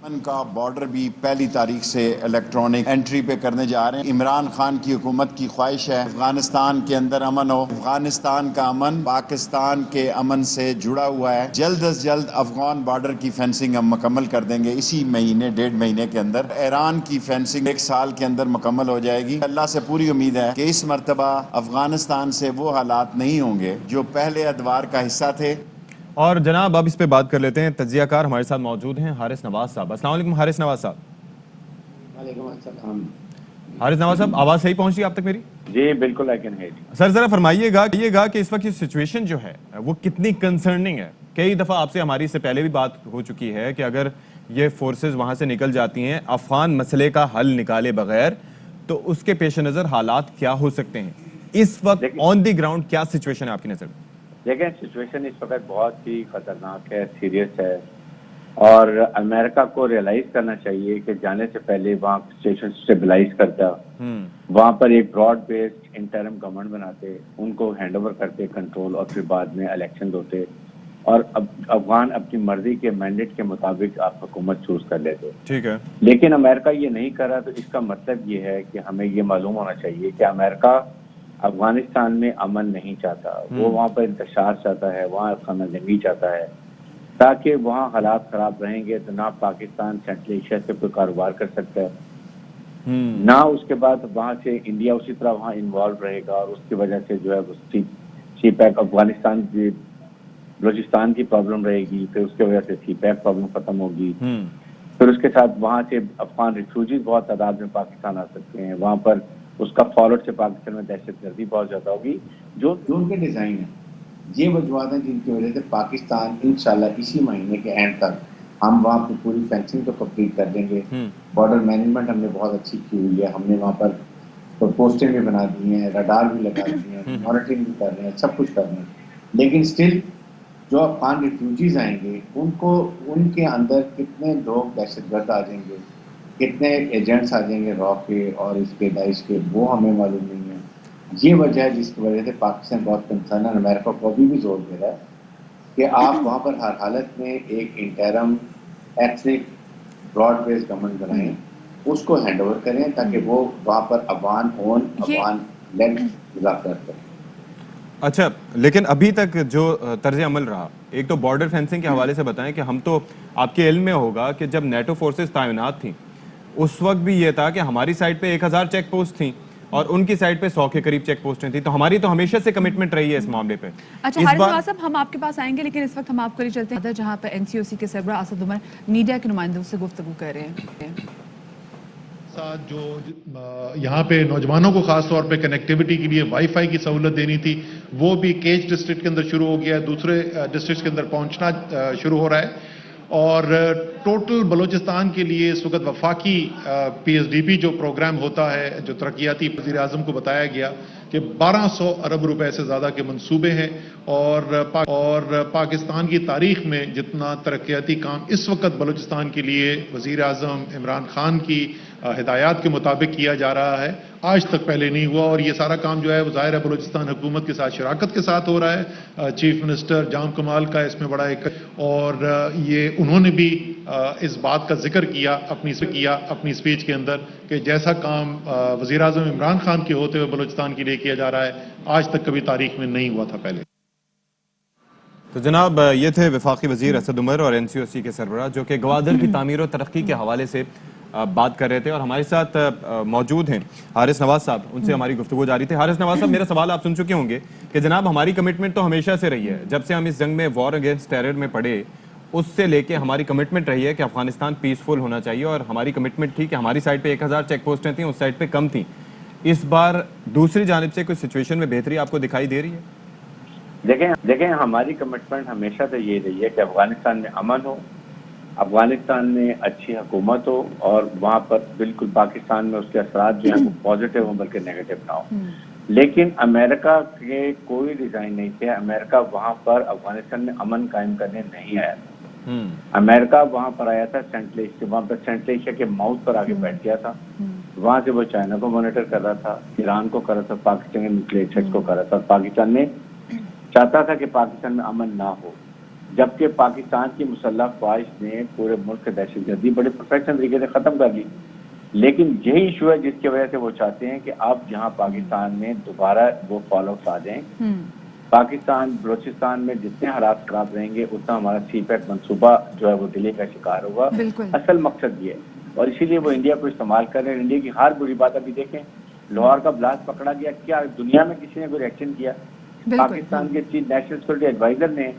Speaker 4: ان کا بارڈر بھی پہلی تاریخ سے الیکٹرانک انٹری پہ کرنے جا رہے ہیں. عمران خان کی حکومت کی خواہش ہے افغانستان کے اندر امن ہو. افغانستان کا امن پاکستان کے امن سے جڑا ہوا ہے. جلد از جلد افغان بارڈر کی فینسنگ ہم مکمل کر دیں گے اسی مہینے 1.5 مہینے کے اندر. ایران کی فینسنگ 1 سال کے اندر مکمل ہو جائے گی. اللہ سے پوری امید ہے کہ اس مرتبہ افغانستان سے وہ حالات نہیں ہوں گے جو پہلے ادوار کا حصہ تھے.
Speaker 2: اور جناب اب اس پہ بات کر لیتے ہیں. تجزیہ کار ہمارے ساتھ موجود ہیں حارث نواز صاحب. السلام علیکم حارث نواز صاحب.
Speaker 13: وعلیکم السلام.
Speaker 2: حارث نواز صاحب, آواز صحیح پہنچ رہی ہے آپ تک میری؟
Speaker 13: جی بالکل آئی کین ہیئر.
Speaker 2: سر ذرا فرمائیے گا کہ اس وقت کی سچویشن جو ہے وہ کتنی کنسرننگ ہے. کئی دفعہ آپ سے ہماری اس سے پہلے بھی بات ہو چکی ہے کہ اگر یہ فورسز وہاں سے نکل جاتی ہیں افغان مسئلے کا حل نکالے بغیر, تو اس کے پیش نظر حالات کیا ہو سکتے ہیں. اس وقت آن دی گراؤنڈ کیا سچویشن ہے آپ کی نظر میں؟
Speaker 13: دیکھیں سچویشن اس وقت بہت ہی خطرناک ہے, سیریس ہے, اور امریکہ کو ریئلائز کرنا چاہیے کہ جانے سے پہلے وہاں سچویشن اسٹیبلائز کرتا, وہاں پر ایک براڈ بیسڈ انٹرم گورنمنٹ بناتے, ان کو ہینڈ اوور کرتے کنٹرول, اور پھر بعد میں الیکشن ہوتے, اور افغان اپنی مرضی کے مینڈیٹ کے مطابق آپ حکومت چوز کر لیتے.
Speaker 2: ٹھیک ہے,
Speaker 13: لیکن امریکہ یہ نہیں کر رہا, تو اس کا مطلب یہ ہے کہ ہمیں یہ معلوم ہونا چاہیے کہ امریکہ افغانستان میں امن نہیں چاہتا، وہ وہاں پر انتشار چاہتا ہے، وہاں خانہ جنگی چاہتا ہے، تاکہ وہاں حالات خراب رہیں گے تو نہ پاکستان سینٹرل ایشیا سے کوئی کاروبار کر سکتا ہے، نہ اس کے بعد وہاں سے انڈیا اسی طرح وہاں انوالو رہے گا، اور اس کی وجہ سے جو ہے وہ سی پیک افغانستان کی بلوچستان کی پرابلم رہے گی، پھر اس کی وجہ سے سی پیک پرابلم ختم ہوگی، پھر اس کے ساتھ وہاں سے افغان ریفیوجیز بہت تعداد میں پاکستان آ سکتے ہیں، وہاں پر اس کا فالوڈ سے پاکستان میں دہشت گردی بہت زیادہ ہوگی، جو
Speaker 14: ان کے ڈیزائن ہیں، یہ وجوہات ہیں جن کی وجہ سے پاکستان انشاءاللہ اسی مہینے کے اینڈ تک ہم وہاں پہ پوری فینسنگ کو کمپلیٹ کر دیں گے. بارڈر مینجمنٹ ہم نے بہت اچھی کی ہوئی ہے، ہم نے وہاں پر پوسٹیں بھی بنا دی ہیں، رڈار بھی لگا دی ہیں، مانیٹرنگ بھی کر رہے ہیں، سب کچھ کر رہے ہیں، لیکن اسٹل جو افغان ریفیوجیز آئیں گے ان کے اندر کتنے لوگ دہشت گرد آ جائیں گے، کتنے ایجنٹس آ جائیں گے را کے اور اس کے داعش کے، وہ ہمیں معلوم نہیں ہے. یہ وجہ ہے جس کی وجہ سے پاکستان بہت کنسرن ہے. امریکہ کو ابھی بھی زور دے رہا ہے کہ آپ وہاں پر ہر حالت میں ایک interim ethnic broad base government بنائیں، اس کو ہینڈ اوور کریں تاکہ وہ وہاں پر افغان لیڈ مذاکرات کریں.
Speaker 2: اچھا، لیکن ابھی تک جو طرز عمل رہا، ایک تو بارڈر فینسنگ کے حوالے سے بتائیں کہ ہم تو آپ کے علم میں ہوگا کہ جب نیٹو فورسز تعینات تھیں اس وقت بھی یہ تھا کہ ہماری سائڈ پہ 1000 چیک پوسٹ تھیں اور ان کی سائڈ پہ 100 کے قریب چیک پوسٹیں تھیں، تو ہماری تو ہمیشہ سے کمٹمنٹ رہی ہے اس معاملے پہ.
Speaker 1: اچھا حارث نواز صاحب، ہم آپ کے پاس آئیں گے، لیکن اس وقت ہم آپ کو لے چلتے ہیں جہاں پہ این سی او سی کے سربراہ اسد عمر میڈیا کے نمائندوں سے گفتگو کر رہے ہیں.
Speaker 15: ساتھ جو یہاں پہ نوجوانوں کو خاص طور پہ کنیکٹیوٹی کے لیے وائی فائی کی سہولت دینی تھی، وہ بھی کیچ ڈسٹرکٹ کے اندر شروع ہو گیا ہے، دوسرے ڈسٹرکٹ کے اندر پہنچنا شروع ہو رہا ہے. اور ٹوٹل بلوچستان کے لیے اس وقت وفاقی پی ایس ڈی پی جو پروگرام ہوتا ہے، جو ترقیاتی، وزیر اعظم کو بتایا گیا کہ 1200 ارب روپے سے زیادہ کے منصوبے ہیں، اور پاکستان کی تاریخ میں جتنا ترقیاتی کام اس وقت بلوچستان کے لیے وزیر اعظم عمران خان کی ہدایات کے مطابق کیا جا رہا ہے، آج تک پہلے نہیں ہوا. اور یہ سارا کام جو ہے وہ ظاہر ہے بلوچستان حکومت کے ساتھ شراکت کے ساتھ ہو رہا ہے. چیف منسٹر جام کمال کا اس میں بڑا ایک، اور یہ انہوں نے بھی اس بات کا ذکر کیا اپنی اسپیچ کے اندر کہ جیسا کام وزیر اعظم عمران خان کے ہوتے ہوئے بلوچستان کے لیے کیا جا رہا ہے، آج تک کبھی تاریخ میں نہیں ہوا تھا پہلے.
Speaker 2: تو جناب یہ تھے وفاقی وزیر اسد عمر اور این سی او سی کے سربراہ، جو کہ گوادر کی تعمیر و ترقی کے حوالے سے بات کر رہے تھے، اور ہمارے ساتھ موجود ہیں حارث نواز صاحب، ان سے ہماری گفتگو جاری تھی. حارث نواز صاحب، میرا سوال آپ سن چکے ہوں گے کہ جناب ہماری کمٹمنٹ تو ہمیشہ سے رہی ہے، جب سے ہم اس جنگ میں وار اگینسٹ ٹیرر میں پڑے اس سے لے کے ہماری کمٹمنٹ رہی ہے کہ افغانستان پیسفل ہونا چاہیے، اور ہماری کمٹمنٹ تھی کہ ہماری سائڈ پہ 1000 چیک پوسٹیں تھیں، اس سائڈ پہ کم تھیں. اس بار دوسری جانب سے کوئی سچویشن میں بہتری آپ کو دکھائی دے رہی ہے؟
Speaker 13: دیکھیں ہماری کمٹمنٹ ہمیشہ سے یہ رہی ہے کہ افغانستان میں امن ہو، افغانستان میں اچھی حکومت ہو، اور وہاں پر بالکل پاکستان میں اس کے اثرات جو ہیں وہ پازیٹیو ہوں بلکہ نیگیٹو نہ ہو. لیکن امریکہ کے کوئی ڈیزائن نہیں تھے، امریکہ وہاں پر افغانستان میں امن قائم کرنے نہیں آیا تھا. امریکہ وہاں پر آیا تھا سینٹرل ایشیا، وہاں پر سینٹرل ایشیا کے ماؤتھ پر آگے بیٹھ گیا تھا. وہاں سے وہ چائنا کو مانیٹر کر رہا تھا، ایران کو کر رہا تھا، پاکستان کے نیوکلیئر تھریٹ کو کر رہا تھا. پاکستان میں چاہتا تھا کہ پاکستان میں امن نہ ہو، جبکہ پاکستان کی مسلح فوج نے پورے ملک سے دہشت گردی بڑے پروفیشنل طریقے سے ختم کر لی. لیکن یہی ایشو ہے جس کی وجہ سے وہ چاہتے ہیں کہ اب جہاں پاکستان میں دوبارہ وہ فال آؤٹ آ جائیں. پاکستان بلوچستان میں جتنے حالات خراب رہیں گے اتنا ہمارا سی پیک منصوبہ جو ہے وہ ڈیلے کا شکار ہوگا. اصل مقصد یہ ہے، اور اسی لیے وہ انڈیا کو استعمال کر رہے ہیں. انڈیا کی ہر بری بات ابھی دیکھیں، لاہور کا بلاسٹ پکڑا گیا، کیا دنیا میں کسی نے کوئی ریئیکشن کیا؟ پاکستان کے چیف نیشنل سیکورٹی ایڈوائزر نے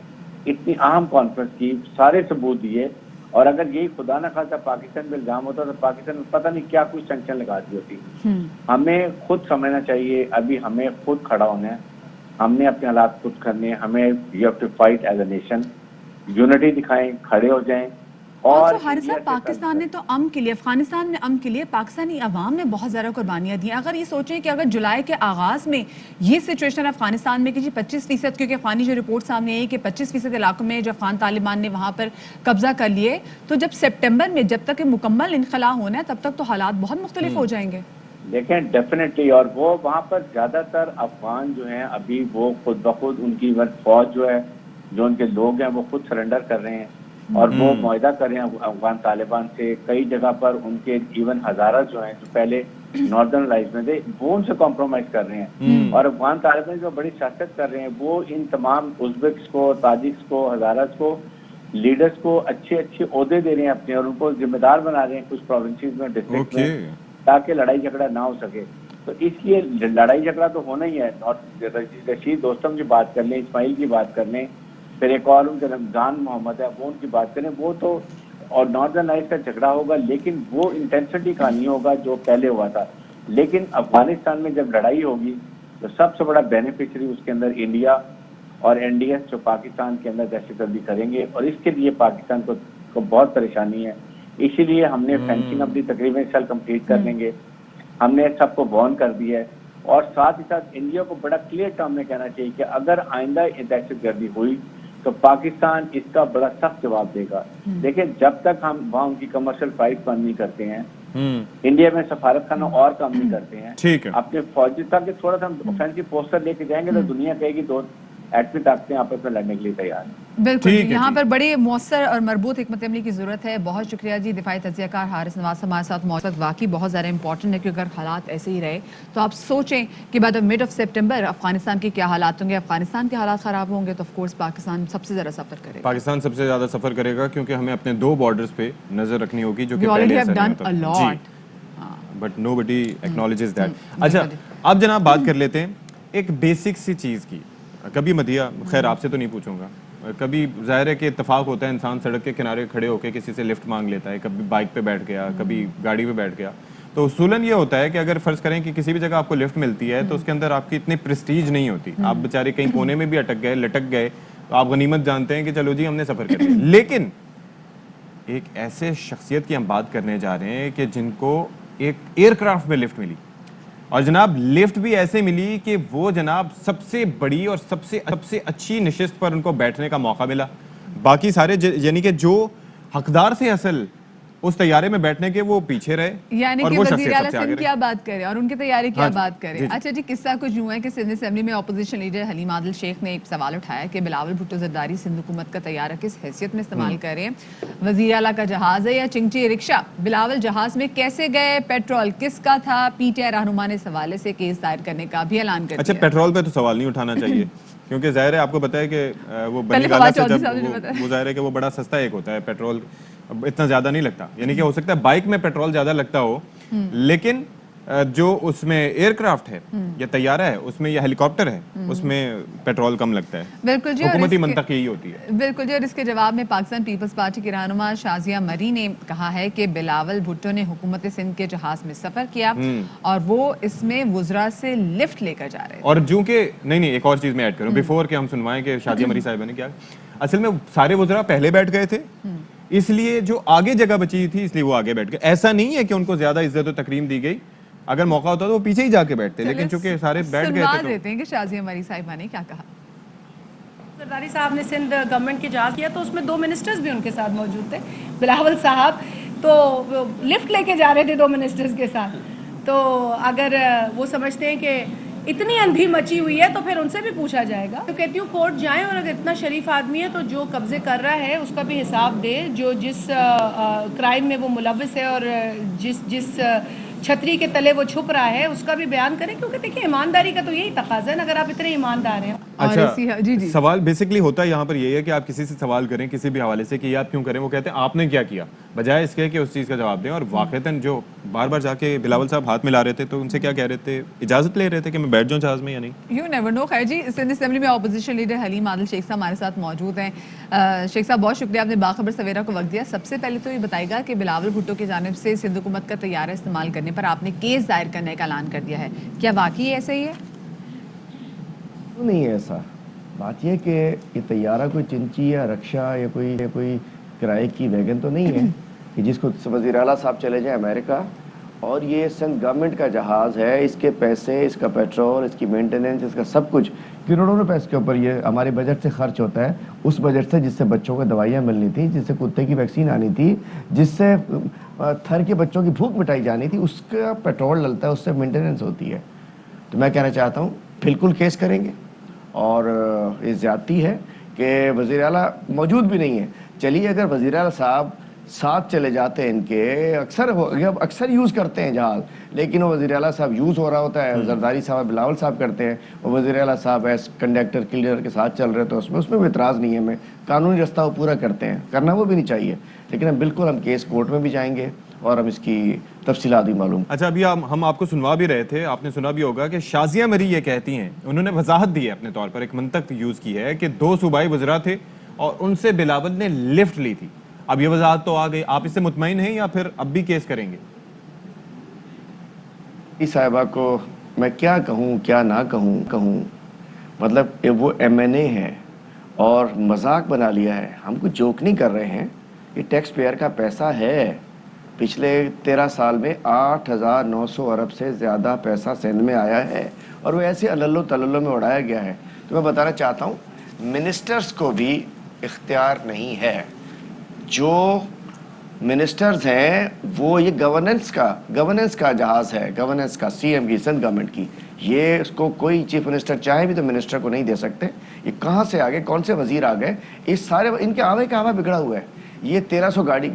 Speaker 13: اتنی اہم کانفرنس کی، سارے ثبوت دیے، اور اگر یہی خدا نہ خواستہ پاکستان پہ الزام ہوتا تو پاکستان میں پتہ نہیں کیا کچھ سینکشن لگا دی ہوتی. ہمیں خود سمجھنا چاہیے، ابھی ہمیں خود کھڑا ہونا ہے، ہم نے اپنے حالات خود کرنے ہیں. ہمیں you have to fight as a nation, unity دکھائیں، کھڑے ہو جائیں.
Speaker 1: اور حارث صاحب، پاکستان نے تو امن کے لیے، افغانستان میں امن کے لیے پاکستانی عوام نے بہت زیادہ قربانیاں دی ہیں. اگر یہ سوچیں کہ اگر جولائی کے آغاز میں یہ سچویشن افغانستان میں کہ جی 25%، کیونکہ افغانی جو رپورٹ سامنے آئی کہ 25% علاقوں میں جو افغان طالبان نے وہاں پر قبضہ کر لیے، تو جب سپٹمبر میں جب تک مکمل انخلا ہونا ہے تب تک تو حالات بہت مختلف ہو جائیں گے.
Speaker 13: دیکھیں ڈیفینیٹلی، اور وہ وہاں پر زیادہ تر افغان جو ہیں ابھی وہ خود بخود ان کی فوج جو ہے، جو ان کے لوگ ہیں وہ خود سرنڈر کر رہے ہیں. اور وہ معاہدہ کریں افغان طالبان سے. کئی جگہ پر ان کے ایون ہزارہ جو ہیں جو پہلے ناردرن لائز میں تھے وہ ان سے کمپرومائز کر رہے ہیں, اور افغان طالبان جو بڑی سیاست کر رہے ہیں وہ ان تمام ازبکس کو, تاجکس کو, ہزارس کو, لیڈرز کو اچھے عہدے دے رہے ہیں اپنے, اور ان کو ذمہ دار بنا رہے ہیں کچھ پروونسز میں, ڈسٹرکٹ میں, تاکہ لڑائی جھگڑا نہ ہو سکے. تو اس لیے لڑائی جھگڑا تو ہونا ہی ہے. رشید دوستم کی بات کر لیں, اسماعیل کی بات کر لیں, پھر ایک اور ان کا رمضان محمد ہے وہ ان کی بات کریں, وہ تو اور ناردرن لائز کا جھگڑا ہوگا لیکن وہ انٹینسٹی کا نہیں ہوگا جو پہلے ہوا تھا. لیکن افغانستان میں جب لڑائی ہوگی تو سب سے بڑا بینیفیشری اس کے اندر انڈیا اور این ڈی ایس جو پاکستان کے اندر دہشت گردی کریں گے, اور اس کے لیے پاکستان کو بہت پریشانی ہے. اسی لیے ہم نے فینسنگ اپنی تقریباً اس سال کمپلیٹ کر لیں گے, ہم نے سب کو وارن کر دیا ہے, اور ساتھ ہی ساتھ انڈیا کو بڑا کلیئر ٹرم میں کہنا چاہیے کہ اگر آئندہ دہشت گردی ہوئی تو پاکستان اس کا بڑا سخت جواب دے گا. دیکھیں جب تک ہم وہاں ان کی کمرشل فلائٹ بند نہیں کرتے ہیں, انڈیا میں سفارت خانہ اور کام نہیں کرتے ہیں, اپنے فوجی تک تھوڑا سا ہم آفینسو پوسٹر لے کے جائیں گے تو دنیا کہے گی دو ایٹمی طاقتیں آپس میں لڑنے کے لیے تیار ہیں.
Speaker 1: بالکل یہاں پر بڑے مؤثر اور مربوط حکمت عملی کی ضرورت ہے. بہت شکریہ جی. دفاعی تجزیہ کار حارث نواز ہمارے ساتھ موجود. واقعی بہت زیادہ امپورٹنٹ ہے کہ اگر حالات ایسے ہی رہے تو آپ سوچیں کہ بعد مڈ آف سپٹمبر افغانستان کے کیا حالات ہوں گے. افغانستان کے حالات خراب ہوں گے تو آف کورس پاکستان سب سے زیادہ سفر کرے گا.
Speaker 2: پاکستان سب سے زیادہ سفر کرے گا کیونکہ ہمیں اپنے 2 بارڈرز پہ نظر رکھنی ہوگی جو کہ پہلے ایسا نہیں ہوتا جی, but no body acknowledges that. اچھا اب جناب بات کر لیتے ہیں ایک بیسک سی چیز کی. کبھی مدیہ, خیر آپ سے تو نہیں پوچھوں گا, کبھی ظاہر ہے کہ اتفاق ہوتا ہے انسان سڑک کے کنارے کھڑے ہو کے کسی سے لفٹ مانگ لیتا ہے, کبھی بائک پہ بیٹھ گیا, کبھی گاڑی پہ بیٹھ گیا. تو اصولاً یہ ہوتا ہے کہ اگر فرض کریں کہ کسی بھی جگہ آپ کو لفٹ ملتی ہے تو اس کے اندر آپ کی اتنی پریسٹیج نہیں ہوتی, آپ بیچارے کہیں کونے میں بھی اٹک گئے, لٹک گئے, تو آپ غنیمت جانتے ہیں کہ چلو جی ہم نے سفر کر لیا. لیکن ایک ایسے شخصیت کی ہم بات کرنے جا رہے ہیں کہ جن کو ایک ایئر کرافٹ میں لفٹ ملی, اور جناب لفٹ بھی ایسے ملی کہ وہ جناب سب سے بڑی اور سب سے اچھی نشست پر ان کو بیٹھنے کا موقع ملا. باقی سارے یعنی کہ جو حقدار سے اصل اس طیارے میں بیٹھنے کے وہ پیچھے رہے,
Speaker 1: یعنی کہ وزیر اعلیٰ سندھ کیا بات کرے اور ان کی تیاری کیا بات کرے. اچھا جی, قصہ کچھ یوں ہے کہ سندھ اسمبلی میں اپوزیشن لیڈر حلیم عادل شیخ نے ایک سوال اٹھایا کہ بلاول بھٹو زرداری سندھ حکومت کا طیارہ کس حیثیت میں استعمال کر رہے ہیں, وزیر اعلیٰ کا جہاز ہے یا چنگچی رکشا, بلاول جہاز میں کیسے گئے, پیٹرول کس کا تھا. پی ٹی آئی رہنما نے اس حوالے سے کیس دائر کرنے کا بھی اعلان کر دیا.
Speaker 2: اچھا پیٹرول پہ تو سوال نہیں اٹھانا چاہیے کیونکہ ظاہر ہے آپ کو پتا ہے کہ وہ بنی گالا سے جب وہ ظاہر ہے کہ وہ بڑا سستا ایک ہوتا ہے, پیٹرول اتنا زیادہ نہیں لگتا. یعنی کہ ہو سکتا ہے بائک میں پیٹرول زیادہ لگتا ہو, لیکن جو اس میں ایئر کرافٹ ہے یا طیارہ ہے اس میں یا ہیلی کاپٹر ہے اس میں پیٹرول کم لگتا ہے.
Speaker 1: بالکل جی,
Speaker 2: حکومتی منطق یہی ہوتی ہے.
Speaker 1: بالکل جی. اور اس کے جواب میں پاکستان پیپلز پارٹی کی رہنما شازیہ مری نے کہا ہے کہ بلاول بھٹو نے حکومت سندھ کے جہاز میں سفر کیا اور وہ اس میں وزراء سے لفٹ لے کر جا رہے تھے.
Speaker 2: اور جو کہ نہیں ایک اور چیز میں ایڈ کروں بیفور کہ ہم سنوائیں کہ شازیہ مری صاحبہ نے کیا, اصل میں سارے وزراء پہلے بیٹھ گئے تھے, اس لیے جو آگے جگہ بچی تھی اس لیے وہ آگے بیٹھ گئے. ایسا نہیں ہے کہ ان کو زیادہ عزت و تکریم دی گئی, اگر موقع ہوتا تو وہ پیچھے ہی جا کے بیٹھتے, لیکن چونکہ سارے بیٹھ گئے تھے.
Speaker 1: دیتے ہیں کہ شازیہ مری صاحبہ نے کیا کہا.
Speaker 16: زرداری صاحب نے سندھ گورنمنٹ کے جہاز کیا تو اس میں 2 منسٹرز بھی ان کے ساتھ موجود تھے. بلاول صاحب تو لفٹ لے کے جا رہے تھے 2 منسٹرز کے ساتھ. تو اگر وہ سمجھتے ہیں کہ اتنی اندھی مچی ہوئی ہے تو پھر ان سے بھی پوچھا جائے گا. تو کہتی ہوں کورٹ جائیں, اور اگر اتنا شریف آدمی ہے تو جو قبضے کر رہا ہے اس کا بھی حساب دے, جو جس کرائم میں وہ ملوث ہے اور جس چھتری کے تلے وہ چھپ رہا ہے اس کا بھی بیان کریں, کیونکہ دیکھیں ایمانداری کا تو یہی تقاضا ہے اگر آپ اتنے ایماندار ہیں.
Speaker 2: اچھا سوال بیسکلی ہوتا ہے یہاں پر یہی ہے کہ آپ کسی سے سوال کریں کسی بھی حوالے سے کہ یہ آپ کیوں کریں, وہ کہتے ہیں آپ نے کیا کیا, بجائے اس کے کہ اس چیز کا جواب دیں. اور واقعتاً جو بار بار جا کے بلاول صاحب ہاتھ ملا رہے تھے تو ان سے کیا کہہ رہے تھے, اجازت لے رہے تھے کہ میں بیٹھ جاؤں جہاز میں یا نہیں.
Speaker 1: You never know. خیر جی, سندھ اسمبلی میں اپوزیشن لیڈر حلیم عادل شیخ صاحب ہمارے ساتھ موجود ہیں. شیخ صاحب بہت شکریہ, آپ نے باخبر سویرا کو وقت دیا. سب سے پہلے تو یہ بتائے گا کہ بلاول بھٹو کی جانب سے سندھ حکومت کا طیارہ استعمال کرنے پر آپ نے کیس دائر کرنے کا اعلان کر دیا ہے, کیا واقعی ایسا ہی ہے؟
Speaker 17: نہیں ایسا, بات یہ کہ یہ طیارہ کوئی چنچی یا رکشا یا کوئی کرائے کی ویگن تو نہیں ہے کہ جس کو وزیر اعلیٰ صاحب چلے جائیں امریکہ, اور یہ سندھ گورنمنٹ کا جہاز ہے, اس کے پیسے, اس کا پیٹرول, اس کی مینٹیننس, اس کا سب کچھ کروڑوں روپے اس کے اوپر یہ ہمارے بجٹ سے خرچ ہوتا ہے, اس بجٹ سے جس سے بچوں کو دوائیاں ملنی تھی, جس سے کتے کی ویکسین آنی تھی, جس سے تھر کے بچوں کی بھوک مٹائی جانی تھی, اس کا پیٹرول ڈلتا ہے, اس سے مینٹیننس ہوتی ہے. تو میں کہنا چاہتا ہوں بالکل کیس کریں گے, اور یہ زیادتی ہے کہ وزیر اعلیٰ موجود بھی نہیں ہے. چلیے اگر وزیر اعلیٰ صاحب ساتھ چلے جاتے ہیں ان کے, اکثر یوز کرتے ہیں جہاز, لیکن وہ وزیر اعلیٰ صاحب یوز ہو رہا ہوتا ہے, زرداری صاحب بلاول صاحب کرتے ہیں, وہ وزیر اعلیٰ صاحب ایس کنڈکٹر کلیئر کے ساتھ چل رہے, تو اس میں بھی اعتراض نہیں ہے, ہمیں قانونی رستہ وہ پورا کرتے ہیں, کرنا وہ بھی نہیں چاہیے, لیکن ہم کیس کورٹ میں بھی جائیں گے اور ہم اس کی تفصیلات بھی معلوم.
Speaker 2: اچھا, ابھی ہم آپ کو سنوا بھی رہے تھے, آپ نے سنا بھی ہوگا کہ شازیہ مری یہ کہتی ہیں, انہوں نے وضاحت دی ہے اپنے طور پر, ایک منطق یوز کی ہے کہ 2 صوبائی وزراء تھے اور ان سے بلاول نے لفٹ لی تھی. اب یہ وضاحت تو آ گئی, آپ اس سے مطمئن ہیں یا پھر اب بھی کیس کریں گے؟
Speaker 17: صاحبہ کو میں کیا کہوں کیا نہ کہوں, مطلب وہ MNA ہے اور مذاق بنا لیا ہے. ہم کو جوک نہیں کر رہے ہیں, یہ ٹیکس پیئر کا پیسہ ہے. پچھلے 13 سال میں 8,900 ارب سے زیادہ پیسہ سندھ میں آیا ہے, اور وہ ایسے اللو تللو میں اڑایا گیا ہے. تو میں بتانا چاہتا ہوں منسٹرز کو بھی اختیار نہیں ہے. جو منسٹرز ہیں وہ یہ گورننس کا جہاز ہے, گورننس کا, CM کی, سندھ گورنمنٹ کی. یہ اس کو کوئی چیف منسٹر چاہے بھی تو منسٹر کو نہیں دے سکتے. یہ کہاں سے آ گئے, کون سے وزیر آ گئے, یہ سارے ان کے آوے کا آوا بگڑا ہوا ہے. یہ 1300 گاڑی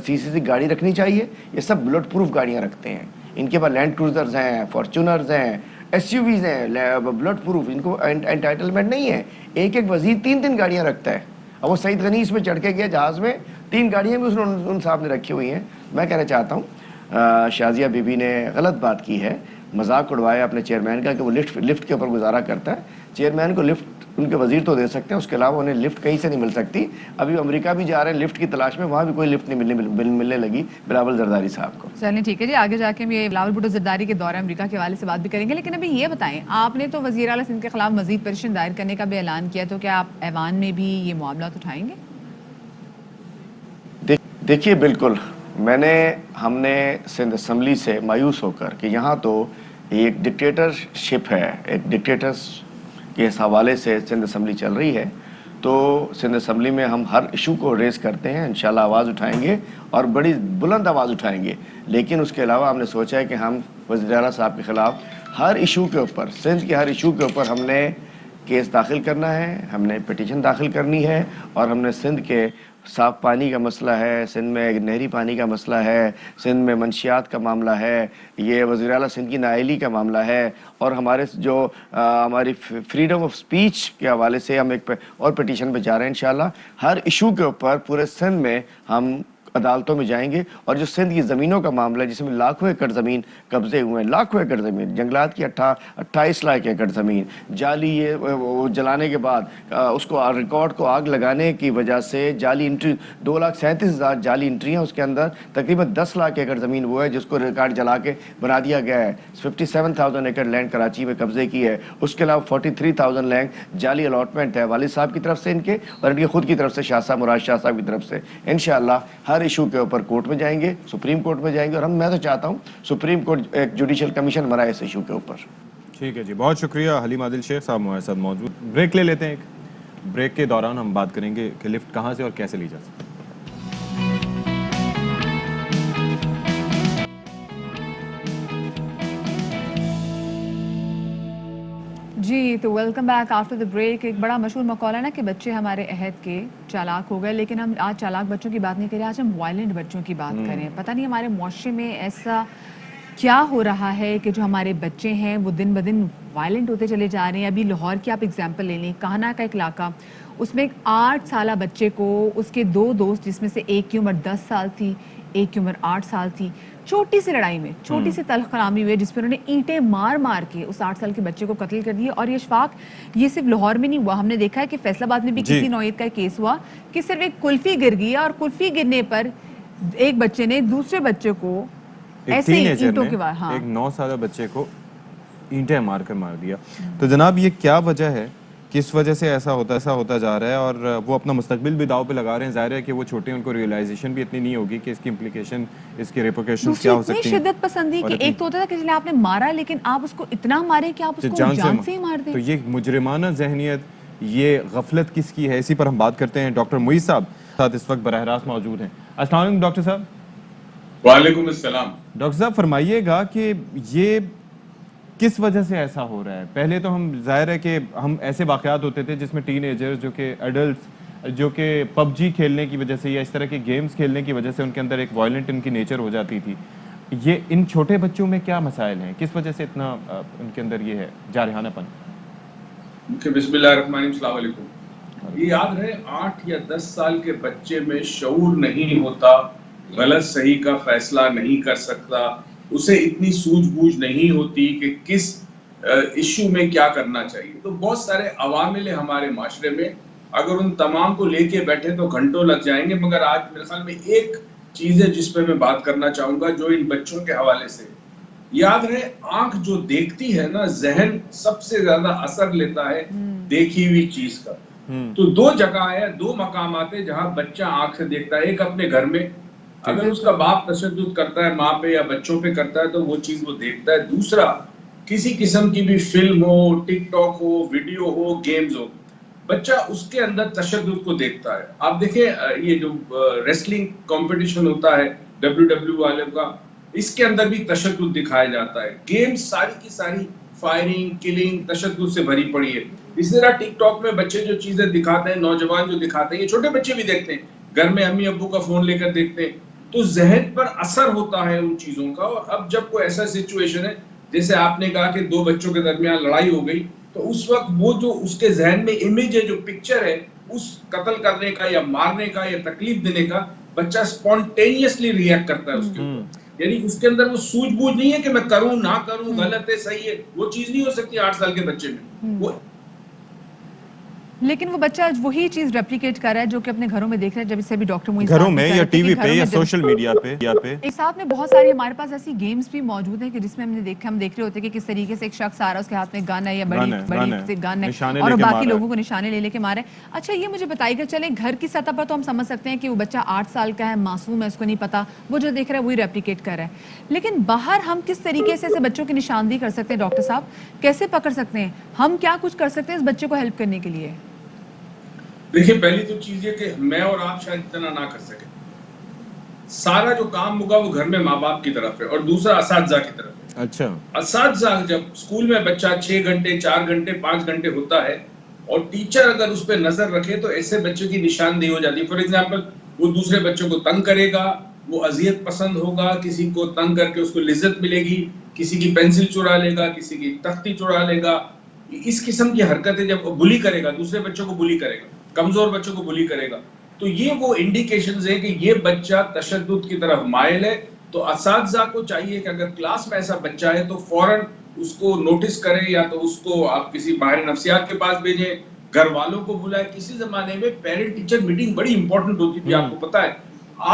Speaker 17: CC گاڑی رکھنی چاہیے, یہ سب بلٹ پروف گاڑیاں رکھتے ہیں. ان کے پاس لینڈ کروزرز ہیں, فارچونرز ہیں, SUVs ہیں, بلٹ پروف. ان کو انٹائٹلمنٹ نہیں ہے. ایک وزیر 3 گاڑیاں رکھتا ہے. اب وہ سعید غنی اس میں چڑھ کے گیا جہاز میں, 3 گاڑیاں بھی ان صاحب نے رکھی ہوئی ہیں. میں کہنا چاہتا ہوں شازیہ بی بی نے غلط بات کی ہے, مذاق اڑوایا اپنے چیئرمین کا کہ وہ لفٹ کے اوپر گزارا کرتا ہے. چیئرمین کو لفٹ ان کے وزیر تو دے سکتے ہیں, اس کے علاوہ انہیں لفٹ کہیں سے نہیں مل سکتی. ابھی امریکہ بھی جا رہے ہیں لفٹ کی تلاش میں, وہاں بھی کوئی لفٹ نہیں ملنے لگی بلاول زرداری صاحب کو.
Speaker 1: چلیں ٹھیک ہے جی, آگے جا کے ہم یہ بلاول بھٹو زرداری کے دورہ امریکہ کے حوالے سے بات بھی کریں گے. لیکن ابھی یہ بتائیں, آپ نے تو وزیر اعلیٰ سندھ کے خلاف مزید پٹیشن دائر کرنے کا بھی اعلان کیا, تو کیا آپ ایوان میں بھی یہ معاملات اٹھائیں گے؟
Speaker 17: دیکھیے بالکل, ہم نے سندھ اسمبلی سے مایوس ہو کر کہ یہاں تو ایک ڈکٹیٹرشپ ہے, ایک ڈکٹیٹرز کے اس حوالے سے سندھ اسمبلی چل رہی ہے, تو سندھ اسمبلی میں ہم ہر ایشو کو ریز کرتے ہیں, انشاءاللہ آواز اٹھائیں گے اور بڑی بلند آواز اٹھائیں گے. لیکن اس کے علاوہ ہم نے سوچا ہے کہ ہم وزیر اعلیٰ صاحب کے خلاف ہر ایشو کے اوپر, سندھ کے ہر ایشو کے اوپر ہم نے کیس داخل کرنا ہے, ہم نے پٹیشن داخل کرنی ہے, اور ہم نے سندھ کے صاف پانی کا مسئلہ ہے, سندھ میں نہری پانی کا مسئلہ ہے, سندھ میں منشیات کا معاملہ ہے, یہ وزیر اعلیٰ سندھ کی نااہلی کا معاملہ ہے, اور ہماری فریڈم آف سپیچ کے حوالے سے ہم ایک اور پٹیشن پہ جا رہے ہیں. انشاءاللہ ہر ایشو کے اوپر پورے سندھ میں ہم عدالتوں میں جائیں گے. اور جو سندھ کی زمینوں کا معاملہ ہے, جس میں لاکھوں ایکڑ زمین قبضے ہوئے ہیں, لاکھوں ایکڑ زمین, جنگلات کی 28 لاکھ ایکڑ زمین جعلی, وہ جلانے کے بعد اس کو ریکارڈ کو آگ لگانے کی وجہ سے جعلی انٹری 2,37,000 جعلی انٹری ہیں, اس کے اندر تقریباً 10 لاکھ ایکڑ زمین وہ ہے جس کو ریکارڈ جلا کے بنا دیا گیا ہے. 57,000 ایکڑ لینڈ کراچی میں قبضے کی ہے. اس کے علاوہ 43,000 لینڈ جعلی الاٹمنٹ ہے والد صاحب کی طرف سے ان کے, اور ان کے خود کی طرف سے شاہ صاحب مراد شاہ صاحب کی طرف سے. انشاءاللہ ہر ایشو کے اوپر کورٹ میں جائیں گے, سپریم کورٹ میں جائیں گے, اور میں تو چاہتا ہوں سپریم کورٹ ایک جوڈیشل کمیشن بنائے اس ایشو کے اوپر.
Speaker 2: ٹھیک ہے جی, بہت شکریہ. حلیم عادل شیخ صاحب ہمارے ساتھ موجود. بریک لے لیتے ہیں, ایک بریک کے دوران ہم بات کریں گے کہ لفٹ کہاں سے اور کیسے لی جا سکتی ہے.
Speaker 1: جی تو welcome back after the break. ایک بڑا مشہور مقولہ ہے نا کہ بچے ہمارے عہد کے چالاک ہو گئے, لیکن ہم آج چالاک بچوں کی بات نہیں کریں, آج ہم وائلنٹ بچوں کی بات کریں. پتہ نہیں ہمارے معاشرے میں ایسا کیا ہو رہا ہے کہ جو ہمارے بچے ہیں وہ دن بدن وائلنٹ ہوتے چلے جا رہے ہیں. ابھی لاہور کی آپ ایگزامپل لے لیں, کہانا کا ایک علاقہ, اس میں ایک 8 سالہ بچے کو اس کے 2 دوست, جس میں سے ایک کی عمر 10 سال تھی, ایک کی عمر 8 سال تھی, چھوٹی سی لڑائی میں, چھوٹی سی تلخ کلامی ہوئی جس پہ انہوں نے اینٹیں مار مار کے اس 8 سال کے بچے کو قتل کر دیا. اور یہ اشفاق, یہ صرف لاہور میں نہیں ہوا, ہم نے دیکھا ہے کہ فیصل آباد میں بھی کسی نوعیت کا کیس ہوا کہ صرف ایک کلفی گر گئی, اور کلفی گرنے پر ایک بچے نے دوسرے بچے کو ایسے اینٹوں کے بعد,
Speaker 2: ایک 9 سالہ بچے کو اینٹیں مار کر مار دیا. تو جناب یہ کیا وجہ ہے, کس وجہ سے ایسا ہوتا جا رہا ہے, اور وہ اپنا مستقبل بھی داؤ پہ لگا رہے ہیں. ظاہر ہے کہ وہ چھوٹے ہیں, ان کو ریئلائزیشن بھی اتنی نہیں ہوگی کہ اس کی امپلیکیشن, اس کے ریپرکیشنز کیا ہو سکتی ہیں.
Speaker 1: شدت پسندی کہ ایک تو ہوتا تھا کہ جنہیں آپ نے مارا, لیکن آپ اس کو اتنا مارے کہ آپ اس کو جان سے ہی مار دیں.
Speaker 2: تو یہ مجرمانہ ذہنیت, یہ غفلت کس کی ہے, اسی پر ہم بات کرتے ہیں. ڈاکٹر معیز صاحب ساتھ اس وقت براہ راست موجود ہیں. السلام علیکم ڈاکٹر صاحب.
Speaker 18: وعلیکم السلام.
Speaker 2: ڈاکٹر صاحب فرمائیے گا کہ یہ کس وجہ سے ایسا ہو رہا ہے؟ پہلے تو ہم ظاہر ہے کہ ہم ایسے واقعات ہوتے تھے جس میں ٹین ایجرز جو کہ ایڈلٹس جو کہ پب جی کھیلنے کی وجہ سے یا اس طرح کے گیمز کھیلنے کی وجہ سے ان کے اندر ایک وائلنٹ ان کی نیچر ہو جاتی تھی. یہ ان چھوٹے بچوں میں کیا مسائل ہیں؟ کس وجہ سے اتنا ان کے اندر یہ ہے جارحانہ پن؟
Speaker 18: بسم اللہ الرحمن الرحیم. السلام علیکم. یہ یاد رہے 8 یا 10 سال کے بچے میں شعور نہیں ہوتا, غلط صحیح کا فیصلہ نہیں کر سکتا, اسے اتنی سوجھ بوجھ نہیں ہوتی کہ کس ایشو میں کیا کرنا چاہیے. تو بہت سارے عوامل ہیں ہمارے معاشرے میں, اگر ان تمام کو لے کے بیٹھے تو گھنٹوں لگ جائیں گے, مگر آج میرے خیال میں ایک چیز ہے جس پہ میں بات کرنا چاہوں گا جو ان بچوں کے حوالے سے. یاد رہے آنکھ جو دیکھتی ہے نا, ذہن سب سے زیادہ اثر لیتا ہے دیکھی ہوئی چیز کا. تو 2 جگہ ہے, 2 مقامات ہیں جہاں بچہ آنکھ سے دیکھتا ہے. ایک اپنے گھر میں, اگر اس کا باپ تشدد کرتا ہے ماں پہ یا بچوں پہ کرتا ہے تو وہ چیز وہ دیکھتا ہے. دوسرا کسی قسم کی بھی فلم ہو, ٹک ٹاک ہو, ویڈیو ہو, گیمز ہو, بچہ اس کے اندر تشدد کو دیکھتا ہے. آپ دیکھیں یہ جو ریسلنگ کمپٹیشن ہوتا ہے WWE والے کا, اس کے اندر بھی تشدد دکھایا جاتا ہے. گیم ساری کی ساری فائرنگ, کلنگ, تشدد سے بھری پڑی ہے. اس طرح ٹک ٹاک میں بچے جو چیزیں دکھاتے ہیں, نوجوان جو دکھاتے ہیں, یہ چھوٹے بچے بھی دیکھتے ہیں, گھر میں امی ابو کا فون لے کر دیکھتے ہیں, تو ذہن پر اثر ہوتا ہے ان چیزوں کا. اور اب جب کوئی ایسا سچویشن ہے جیسے آپ نے کہا کہ 2 بچوں کے درمیان لڑائی ہو گئی, تو اس وقت وہ جو اس کے ذہن میں امیج ہے, جو پکچر ہے اس قتل کرنے کا یا مارنے کا یا تکلیف دینے کا, بچہ اسپونٹینیسلی ریئیکٹ کرتا ہے اس کے اوپر. یعنی اس کے اندر وہ سوجھ بوجھ نہیں ہے کہ میں کروں نہ کروں, غلط ہے صحیح ہے, وہ چیز نہیں ہو سکتی 8 سال کے بچے میں. وہ
Speaker 1: لیکن وہ بچہ وہی چیز ریپلیکیٹ کر رہا ہے جو کہ اپنے گھروں میں دیکھ رہا ہے, جب اس سے بھی ڈاکٹر موئز
Speaker 2: گھروں میں یا ٹی وی پہ یا سوشل میڈیا پہ.
Speaker 1: ایک ساتھ میں بہت ساری ہمارے پاس ایسی گیمز بھی موجود ہیں کہ جس میں ہم دیکھ رہے ہوتے ہیں کہ کس طریقے سے ایک شخص آ رہا ہے, اس کے ہاتھ میں گن ہے یا بڑی گن ہے اور باقی لوگوں کو نشانے لے کے مارا ہے. اچھا یہ مجھے بتائیے گا, چلیں گھر کی سطح پر تو ہم سمجھ سکتے ہیں کہ وہ بچہ 8 سال کا ہے, معصوم ہے, اس کو نہیں پتا, وہ جو دیکھ رہا ہے وہی ریپلیکیٹ کر رہا ہے. لیکن باہر ہم کس طریقے سے بچوں کی نشاندہی کر سکتے ہیں ڈاکٹر صاحب, کیسے پکڑ سکتے ہیں, ہم کیا کچھ کر سکتے ہیں اس بچے کو ہیلپ کرنے کے لیے؟
Speaker 18: دیکھیں پہلی تو چیز یہ کہ میں اور آپ شاید اتنا نہ کر سکیں, سارا جو کام ہوگا وہ گھر میں ماں باپ کی طرف ہے, اور دوسرا اساتذہ کی طرف ہے.
Speaker 2: اچھا,
Speaker 18: اساتذہ جب اسکول میں بچہ 6 گھنٹے 4 گھنٹے 5 گھنٹے ہوتا ہے اور ٹیچر اگر اس پہ نظر رکھے تو ایسے بچوں کی نشاندہی ہو جاتی ہے. فار ایگزامپل وہ دوسرے بچوں کو تنگ کرے گا, وہ اذیت پسند ہوگا, کسی کو تنگ کر کے اس کو لذت ملے گی, کسی کی پینسل چرا لے گا, کسی کی تختی چرا لے گا. اس قسم کی حرکتیں جب وہ بلی کرے گا, دوسرے بچوں کو بلی کرے گا, کمزور بچوں کو بلی کرے گا, تو یہ وہ انڈیکیشنز ہیں کہ یہ بچہ تشدد کی طرف مائل ہے. تو اساتذہ کو چاہیے کہ اگر کلاس میں ایسا بچہ ہے تو فوراً اس کو نوٹس کریں, یا تو اس کو آپ کسی ماہر نفسیات کے پاس بھیجیں, گھر والوں کو بلائیں. کسی زمانے میں پیرنٹ ٹیچر میٹنگ بڑی امپورٹنٹ ہوتی تھی, آپ کو پتا ہے.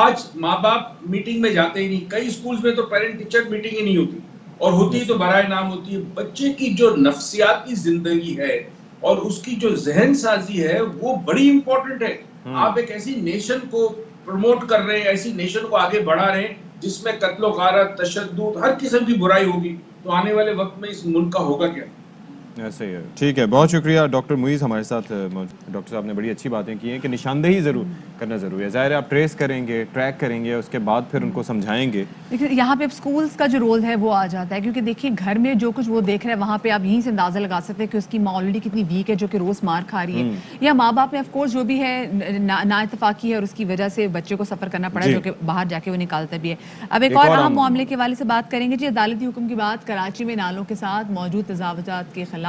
Speaker 18: آج ماں باپ میٹنگ میں جاتے ہی نہیں, کئی سکولز میں تو پیرنٹ ٹیچر میٹنگ ہی نہیں ہوتی, اور ہوتی تو برائے نام ہوتی ہے. بچے کی جو نفسیاتی زندگی ہے اور اس کی جو ذہن سازی ہے وہ بڑی امپورٹنٹ ہے. آپ ایک ایسی نیشن کو پروموٹ کر رہے ہیں, ایسی نیشن کو آگے بڑھا رہے ہیں جس میں قتل و غارت, تشدد, ہر قسم کی برائی ہوگی, تو آنے والے وقت میں اس ملک کا ہوگا کیا؟
Speaker 2: ایسے ہی ہے. ٹھیک ہے, بہت شکریہ ڈاکٹر معیز ہمارے ساتھ. ڈاکٹر صاحب نے بڑی اچھی باتیں کی ہیں کہ نشاندہی ضرور کرنا ضروری ہے. ظاہر ہے آپ ٹریس کریں گے, ٹریک کریں گے, اس کے بعد پھر ان کو سمجھائیں گے.
Speaker 1: لیکن یہاں پہ اسکولس کا جو رول ہے وہ آ جاتا ہے, کیونکہ دیکھیے گھر میں جو کچھ وہ دیکھ رہے ہیں وہاں پہ آپ یہیں سے اندازہ لگا سکتے ہیں کہ اس کی ماں آلریڈی کتنی ویک ہے جو کہ روز مار کھا رہی ہے, یا ماں باپ میں آف کورس جو بھی ہے نا اتفاقی ہے اور اس کی وجہ سے بچے کو سفر کرنا پڑا جو کہ باہر جا کے وہ نکالتا بھی ہے. اب ایک اور اہم معاملے کے حوالے سے بات کریں گے. جی, عدالتی حکم کی بات, کراچی میں نالوں کے ساتھ موجود تجاوزات کے خلاف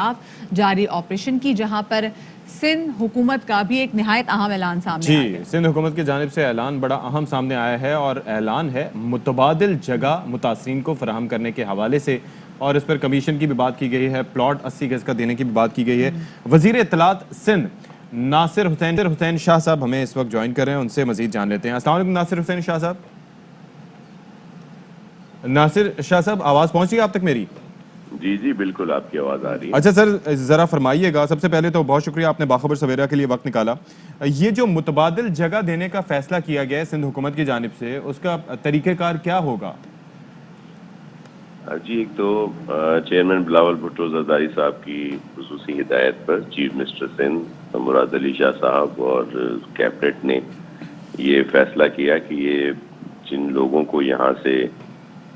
Speaker 1: جاری آپریشن کی, جہاں پر سندھ حکومت کا بھی ایک نہایت اہم اعلان سامنے آیا ہے.
Speaker 2: جی, سندھ حکومت کی جانب سے اعلان بڑا اہم سامنے آیا ہے, اور اعلان ہے متبادل جگہ متاثرین کو فراہم کرنے کے حوالے سے, اور اس پر کمیشن کی بھی بات کی گئی ہے, پلاٹ 80 گز کا دینے کی بھی بات کی گئی ہے. وزیر اطلاعات سندھ ناصر حسین شاہ صاحب ہمیں اس وقت جوائن کر رہے ہیں, ان سے مزید جان لیتے ہیں. السلام علیکم ناصر حسین شاہ صاحب. ناصر شاہ صاحب, آواز پہنچ رہی ہے آپ تک میری؟
Speaker 19: جی جی بالکل آپ کی آواز آ رہی ہے.
Speaker 2: اچھا سر, ذرا فرمائیے گا, سب سے پہلے تو بہت شکریہ آپ نے باخبر سویرا کے لیے وقت نکالا. یہ جو متبادل جگہ دینے کا فیصلہ کیا گیا ہے سندھ حکومت کی جانب سے, اس کا طریقہ کار کیا ہوگا؟
Speaker 19: جی, ایک تو چیئرمین بلاول بھٹو زرداری صاحب کی خصوصی ہدایت پر چیف منسٹر سندھ مراد علی شاہ صاحب اور کیبنٹ نے یہ فیصلہ کیا کہ یہ جن لوگوں کو یہاں سے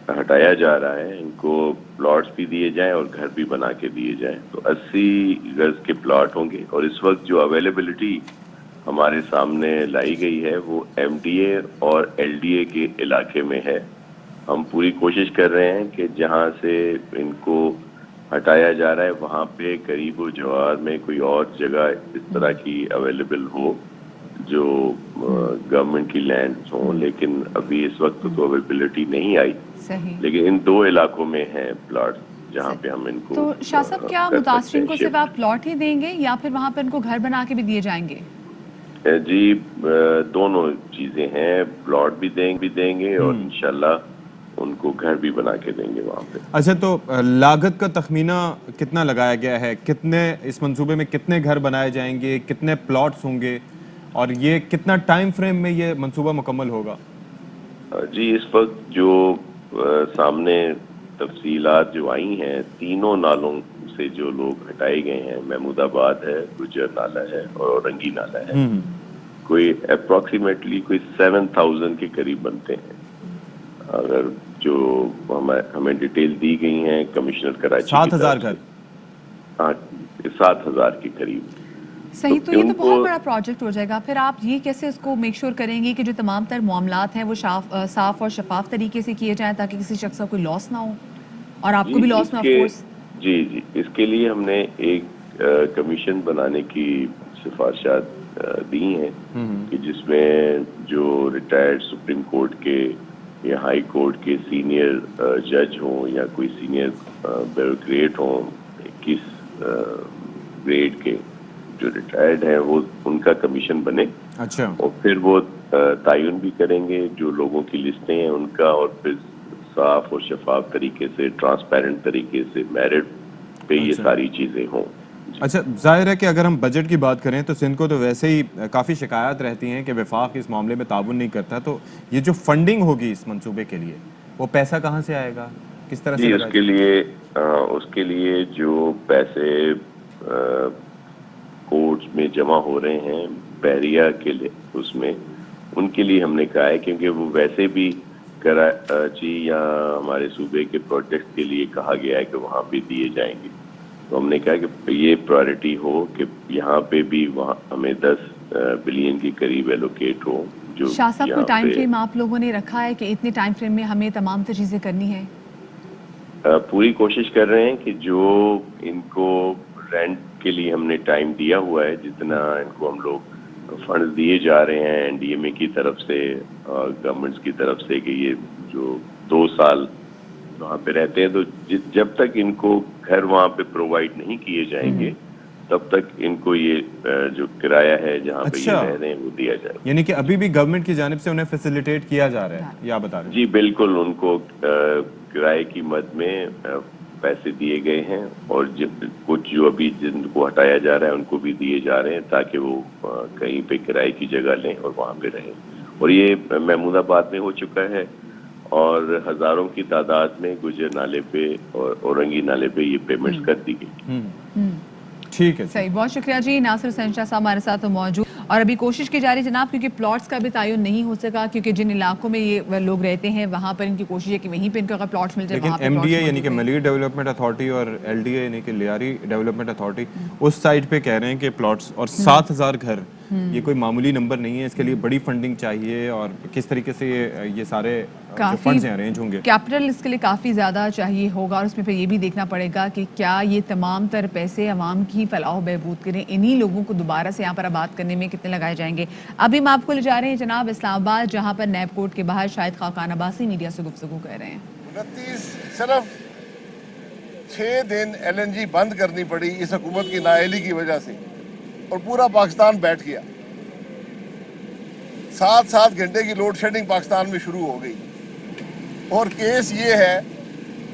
Speaker 19: ہٹایا جا رہا ہے ان کو پلاٹس بھی دیے جائیں اور گھر بھی بنا کے دیے جائیں. تو 80 گز کے پلاٹ ہوں گے اور اس وقت جو اویلیبلٹی ہمارے سامنے لائی گئی ہے وہ ایم ڈی اے اور ایل ڈی اے کے علاقے میں ہے. ہم پوری کوشش کر رہے ہیں کہ جہاں سے ان کو ہٹایا جا رہا ہے وہاں پہ قریب و جوار میں کوئی اور جگہ اس طرح کی اویلیبل ہو جو گورنمنٹ کی لینڈ ہوں, لیکن ابھی اس وقت تو اویلیبلٹی نہیں آئی.
Speaker 1: صحیح.
Speaker 19: لیکن ان 2 علاقوں میں ہیں پلاٹ جہاں پہ ہم ان کو
Speaker 1: تو شاہ صاحب کیا متاثرین کو صرف آپ پلاٹ ہی دیں گے یا پھر وہاں پہ ان کو گھر بنا کے بھی دیے جائیں گے؟
Speaker 19: جی دونوں چیزیں ہیں, پلاٹ بھی دیں گے اور انشاءاللہ ان کو گھر بھی بنا کے دیں گے وہاں پہ.
Speaker 2: اچھا, تو لاگت کا تخمینہ کتنا لگایا گیا ہے؟ کتنے اس منصوبے میں کتنے گھر بنائے جائیں گے, کتنے پلاٹس ہوں گے اور یہ کتنا ٹائم فریم میں یہ منصوبہ مکمل ہوگا؟
Speaker 19: جی اس وقت جو سامنے تفصیلات جو آئی ہیں, 3 نالوں سے جو لوگ ہٹائے گئے ہیں, محمود آباد ہے, گجر نالہ ہے اور اورنگی نالہ ہے, کوئی اپروکسیمیٹلی کوئی 7000 کے قریب بنتے ہیں. اگر جو ہمیں ڈیٹیل دی گئی ہیں کمشنر کراچی
Speaker 2: 7000 گھر.
Speaker 19: ہاں 7000 کے قریب.
Speaker 1: صحیح. تو یہ تو بہت بڑا پروجیکٹ ہو جائے گا. پھر آپ یہ کیسے اس کو میک شور کریں گے کہ جو تمام تر معاملات ہیں وہ صاف اور شفاف طریقے سے کیے جائیں تاکہ کسی شخص کا کوئی لاس نہ ہو اور آپ کو بھی لاس نہ ہو؟ آف کورس
Speaker 19: جی اس کے لیے ہم نے ایک کمیشن بنانے کی سفارشات دی ہیں کہ جس میں جو ریٹائرڈ سپریم کورٹ کے یا ہائی کورٹ کے سینئر جج ہوں یا کوئی سینئر بیوروکریٹ ہوں 21 گریڈ کے جو ریٹائرڈ ہیں وہ ان کا کمیشن بنے.
Speaker 2: اچھا.
Speaker 19: اور پھر وہ تعین بھی کریں گے جو لوگوں کی لسٹیں ہیں ان کا, اور پھر صاف اور شفاف طریقے سے ٹرانسپیرنٹ طریقے سے میرٹ پہ یہ ساری چیزیں ہوں.
Speaker 2: اچھا, ظاہر ہے کہ اگر ہم بجٹ کی بات کریں تو سندھ کو تو ویسے ہی کافی شکایات رہتی ہیں کہ وفاق اس معاملے میں تعاون نہیں کرتا, تو یہ جو فنڈنگ ہوگی اس منصوبے کے لیے وہ پیسہ کہاں سے آئے گا, کس طرح سے؟
Speaker 19: اس کے لیے جو پیسے کورٹس میں جمع ہو رہے ہیں بحریہ کے لیے, اس میں ان کے لیے ہم نے کہا ہے کیونکہ وہ ویسے بھی کراچی یا ہمارے صوبے کے پروجیکٹ کے لیے کہا گیا ہے کہ وہاں پہ دیے جائیں گے, تو ہم نے کہا کہ یہ پرائرٹی ہو کہ یہاں پہ بھی وہاں ہمیں 10 بلین کے قریب ایلوکیٹ ہو. جو
Speaker 1: شاہ صاحب کو ٹائم فریم آپ لوگوں نے رکھا ہے کہ اتنے ٹائم فریم میں ہمیں تمام تر چیزیں کرنی ہے؟
Speaker 19: پوری کوشش کر رہے ہیں کہ جو ان کو رینٹ کے لیے ہم نے ٹائم دیا ہوا ہے, جتنا ان کو ہم لوگ فنڈز دیے جا رہے ہیں این ڈی ایم اے کی طرف سے اور گورنمنٹس کی طرف سے کہ یہ جو 2 سال وہاں پہ رہتے ہیں, تو جب تک ان کو گھر وہاں پہ پرووائڈ نہیں کیے جائیں گے تب تک ان کو یہ جو کرایہ ہے جہاں پہ یہ رہ رہے ہیں وہ دیا جائے.
Speaker 2: یعنی کہ ابھی بھی گورنمنٹ کی جانب سے انہیں فیسیلیٹیٹ کیا جا رہا ہے, یا بتا رہے ہیں؟
Speaker 19: جی بالکل, ان کو کرائے کی مد میں پیسے دیے گئے ہیں اور کچھ جو ابھی جن کو ہٹایا جا رہا ہے ان کو بھی دیے جا رہے ہیں تاکہ وہ کہیں پہ کرائے کی جگہ لیں اور وہاں پہ رہیں. اور یہ محمود آباد میں ہو چکا ہے اور ہزاروں کی تعداد میں گجر نالے پہ اور اورنگی نالے پہ یہ پیمنٹس کر دی گئی.
Speaker 2: ٹھیک ہے,
Speaker 1: صحیح. بہت شکریہ جی. ناصر حسین شاہ صاحب ہمارے ساتھ موجود, اور ابھی کوشش کی جا رہی ہے جناب, کیونکہ پلاٹس کا بھی تعین نہیں ہو سکا کیونکہ جن علاقوں میں یہ لوگ رہتے ہیں وہاں پر ان کی کوشش ہے کہ وہیں پہ ان کو اگر پلاٹس مل جائے.
Speaker 2: لیکن ایم ڈی اے یعنی کہ ملیٹ ڈیولپمنٹ اتھارٹی اور ایل ڈی اے یعنی کہ لیاری ڈیولپمنٹ اتھارٹی اس سائڈ پہ کہہ رہے ہیں کہ پلاٹس اور 7000 گھر یہ کوئی معمولی نمبر نہیں ہے, اس کے لیے بڑی فنڈنگ چاہیے اور کس طریقے سے یہ سارے فنڈز ارینج ہوں گے.
Speaker 1: کیپٹل اس کے لیے کافی زیادہ چاہیے ہوگا اور اس میں پھر یہ بھی دیکھنا پڑے گا کہ کیا یہ تمام تر پیسے عوام کی فلاح و بہبود کریں, انہی لوگوں کو دوبارہ سے یہاں پر آباد کرنے میں کتنے لگائے جائیں گے. ابھی ہم آپ کو لے جا رہے ہیں جناب اسلام آباد, جہاں پر نیب کورٹ کے باہر شاہد خاقان عباسی میڈیا سے گفتگو کر رہے ہیں.
Speaker 3: 29 صرف 6 دن ایل این جی بند کرنی پڑی اس حکومت کی نااہلی کی وجہ سے اور پورا پاکستان بیٹھ گیا. 7 گھنٹے کی لوڈ شیڈنگ پاکستان میں شروع ہو گئی اور کیس یہ ہے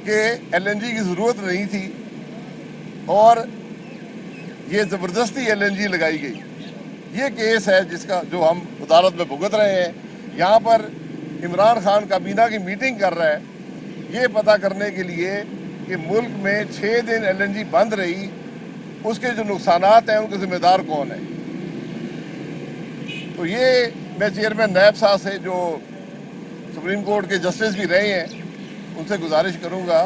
Speaker 3: کہ ایل این جی کی ضرورت نہیں تھی اور یہ زبردستی ایل این جی لگائی گئی. یہ کیس ہے جس کا جو ہم عدالت میں بھگت رہے ہیں. یہاں پر عمران خان کابینہ کی میٹنگ کر رہا ہے یہ پتہ کرنے کے لیے کہ ملک میں 6 دن ایل این جی بند رہی, اس کے جو نقصانات ہیں ان کے ذمہ دار کون ہیں. تو یہ میں چیئرمین نیب صاحب سے جو سپریم کورٹ کے جسٹس بھی رہے ہیں
Speaker 20: ان سے گزارش کروں گا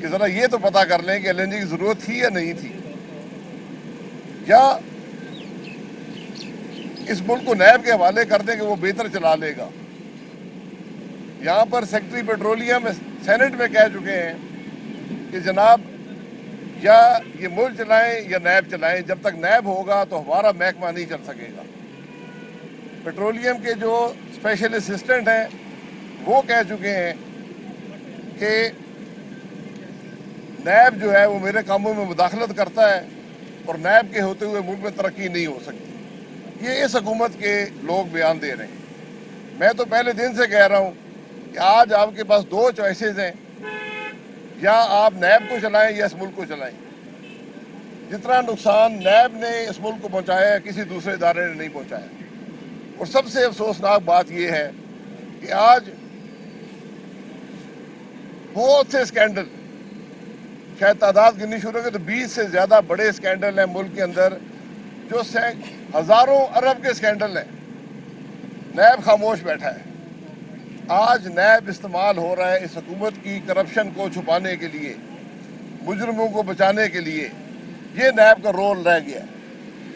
Speaker 20: کہ ذرا یہ تو پتہ کر لیں کہ LNG کی ضرورت تھی یا نہیں تھی، یا اس ملک کو نیب کے حوالے کر دیں کہ وہ بہتر چلا لے گا۔ یہاں پر سیکٹری پیٹرولیم سینٹ میں کہہ چکے ہیں کہ جناب یا یہ ملک چلائیں یا نیب چلائیں، جب تک نیب ہوگا تو ہمارا محکمہ نہیں چل سکے گا۔ پیٹرولیم کے جو اسپیشل اسسٹنٹ ہیں وہ کہہ چکے ہیں کہ نیب جو ہے وہ میرے کاموں میں مداخلت کرتا ہے اور نیب کے ہوتے ہوئے ملک میں ترقی نہیں ہو سکتی۔ یہ اس حکومت کے لوگ بیان دے رہے ہیں۔ میں تو پہلے دن سے کہہ رہا ہوں کہ آج آپ کے پاس دو چوائسیز ہیں، یا آپ نیب کو چلائیں یا اس ملک کو چلائیں۔ جتنا نقصان نیب نے اس ملک کو پہنچایا ہے کسی دوسرے ادارے نے نہیں پہنچایا۔ اور سب سے افسوسناک بات یہ ہے کہ آج بہت سے اسکینڈل، شاید تعداد گننی شروع کرے تو 20 سے زیادہ بڑے اسکینڈل ہیں ملک کے اندر، جو ہزاروں ارب کے اسکینڈل ہیں، نیب خاموش بیٹھا ہے۔ آج نیب استعمال ہو رہا ہے اس حکومت کی کرپشن کو چھپانے کے لیے، مجرموں کو بچانے کے لیے۔ یہ نیب کا رول رہ گیا،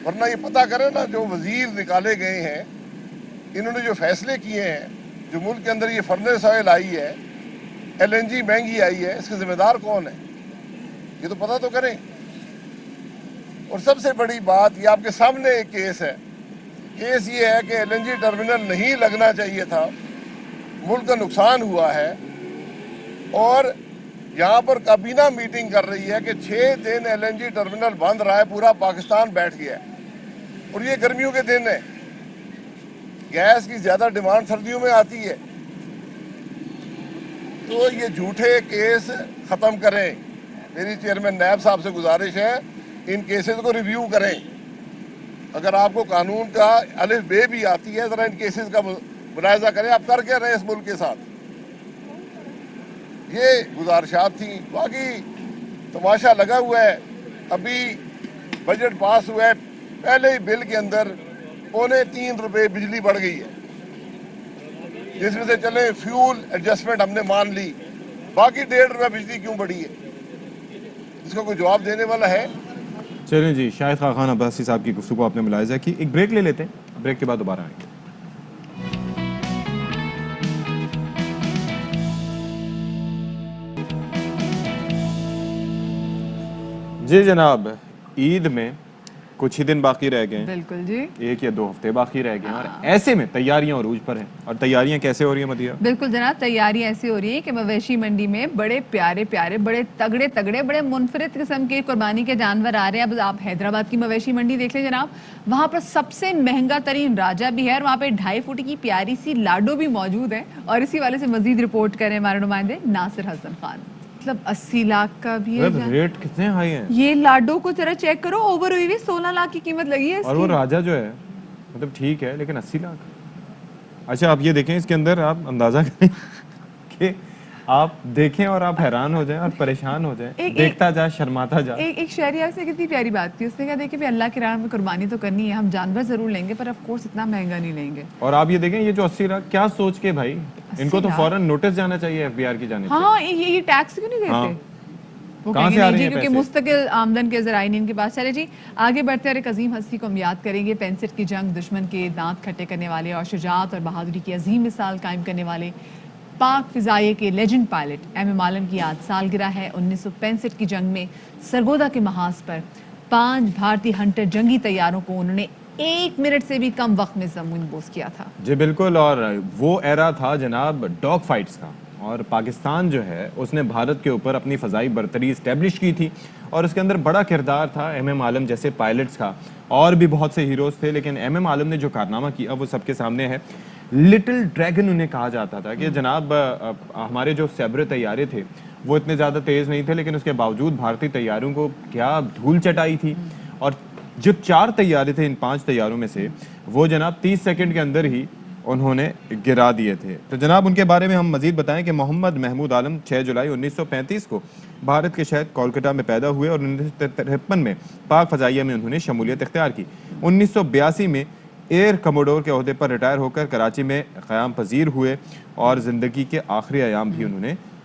Speaker 20: ورنہ یہ پتہ کریں نا جو وزیر نکالے گئے ہیں، انہوں نے جو فیصلے کیے ہیں، جو ملک کے اندر یہ فرنس آئل آئی ہے، LNG مہنگی آئی ہے، اس کے ذمہ دار کون ہے؟ یہ تو پتہ تو کریں۔ اور سب سے بڑی بات، یہ آپ کے سامنے ایک کیس ہے، کیس یہ ہے کہ LNG ٹرمینل نہیں لگنا چاہیے تھا، ملک کا نقصان ہوا ہے، اور یہاں پر کابینہ میٹنگ کر رہی ہے کہ 6 دن LNG ٹرمینل بند رہا ہے، پورا پاکستان بیٹھ گیا ہے، اور یہ گرمیوں کے دن ہے، گیس کی زیادہ ڈیمانڈ سردیوں میں آتی ہے۔ تو یہ جھوٹے کیس ختم کریں۔ میری چیئرمین نیب صاحب سے گزارش ہے ان کیسز کو ریویو کریں۔ اگر آپ کو قانون کا الف بے بھی آتی ہے، ذرا ان کیسز کا ملاحظہ کریں، آپ کر کے رہے اس ملک کے ساتھ۔ یہ گزارشات تھیں، باقی تماشا لگا ہوا ہے۔ ابھی بجٹ پاس ہوا ہے، پہلے ہی بل کے اندر 3.25 روپے بجلی بڑھ گئی ہے، جس میں سے چلے فیول ایڈجسٹمنٹ ہم نے مان لی، باقی 1.5 روپے بجلی کیوں بڑھی ہے؟ اس کا کوئی جواب دینے والا ہے؟
Speaker 2: چلیں جی، شاہد خاقان عباسی صاحب کی گفتگو آپ نے ملاحظہ کی۔ ایک بریک لے لیتے ہیں، بریک کے بعد دوبارہ آئیں گے۔ جی جناب، عید میں کچھ ہی دن باقی رہ گئے ہیں،
Speaker 1: بالکل جی،
Speaker 2: 1 یا 2 ہفتے باقی رہ گئے ہیں، اور ایسے میں تیاریاں عروج پر ہیں۔ اور تیاریاں کیسے ہو رہی ہیں مدیحہ؟
Speaker 1: بالکل جناب، تیاری ایسی ہو رہی ہے کہ مویشی منڈی میں بڑے پیارے پیارے، بڑے تگڑے تگڑے، بڑے منفرد قسم کے قربانی کے جانور آ رہے ہیں۔ اب آپ حیدرآباد کی مویشی منڈی دیکھ لیں جناب، وہاں پر سب سے مہنگا ترین راجہ بھی ہے، اور وہاں پہ 2.5 فٹ کی پیاری سی لاڈو بھی موجود ہے۔ اور اسی والے سے مزید رپورٹ کریں ہمارے نمائندے ناصر حسن خان۔ مطلب 80 لاکھ کا بھی ہے،
Speaker 2: ریٹ کتنے ہائی ہیں؟
Speaker 1: یہ لاڈو کو ذرا چیک کرو، اوور ہوئی 16 لاکھ کی قیمت لگی ہے اس
Speaker 2: اور وہ
Speaker 1: کی۔
Speaker 2: راجہ جو ہے مطلب ٹھیک ہے، لیکن 80 لاکھ۔ اچھا آپ یہ دیکھیں، اس کے اندر آپ اندازہ کریں کہ آپ دیکھیں اور آپ حیران ہو جائیں اور پریشان ہو جائیں، دیکھتا جا شرماتا جا۔
Speaker 1: ایک شہری سے کتنی پیاری بات کی، اس نے کہا دیکھیں اللہ کی راہ میں قربانی تو کرنی ہے، ہم جانور ضرور لیں گے پر آف کورس اتنا مہنگا نہیں لیں گے۔
Speaker 2: اور آپ یہ دیکھیں، یہ جو 80 لاکھ کیا سوچ کے بھائی، ان کو تو فوراً نوٹس جانا چاہیے FBR کی جانب سے۔
Speaker 1: ہاں، یہ ٹیکس کیوں نہیں دیتے؟ وہ کہیں گے نہیں جی کیونکہ مستقل آمدن کے ذرائع ان کے پاس۔ چلے جی آگے بڑھتے، اور ایک عظیم ہستی کو ہم یاد کریں گے، 65 کی جنگ، دشمن کے دانت کھٹے کرنے والے اور شجاعت اور بہادری کی عظیم مثال قائم کرنے والے پاک فضائیہ کے لیجنڈ پائلٹ M.M. عالم کی آج سالگرہ ہے۔ 1965 کی جنگ میں سرگودا کے محاذ پر 5 بھارتی ہنٹر جنگی طیاروں کو انہوں نے 1 منٹ سے بھی کم وقت میں زمین بوس کیا تھا۔
Speaker 2: جی بالکل، اور وہ ایرا تھا جناب ڈاگ فائٹس کا، اور پاکستان جو ہے اس نے بھارت کے اوپر اپنی فضائی برتری اسٹیبلش کی تھی، اور اس کے اندر بڑا کردار تھا M.M. عالم جیسے پائلٹس کا۔ اور بھی بہت سے ہیروز تھے، لیکن M.M. عالم نے جو کارنامہ کیا وہ سب کے سامنے ہے۔ لٹل ڈریگن انہیں کہا جاتا تھا کہ جناب ہمارے جو سیبر طیارے تھے وہ اتنے زیادہ تیز نہیں تھے، لیکن اس کے باوجود بھارتی طیاروں کو کیا دھول چٹائی تھی۔ اور جو 4 طیارے تھے ان 5 طیاروں میں سے، وہ جناب 30 سیکنڈ کے اندر ہی انہوں نے گرا دیے تھے۔ تو جناب ان کے بارے میں ہم مزید بتائیں کہ محمد محمود عالم 6 جولائی 1935 کو بھارت کے شہر کولکتہ میں پیدا ہوئے، اور 1953 میں پاک فضائیہ میں انہوں نے شمولیت اختیار کی۔ 1982 میں ایئر کموڈور کے عہدے پر ریٹائر ہو کر کراچی میں قیام پذیر ہوئے، اور زندگی کے آخری ایام بھی انہوں نے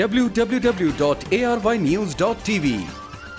Speaker 21: www.arYnews.tv।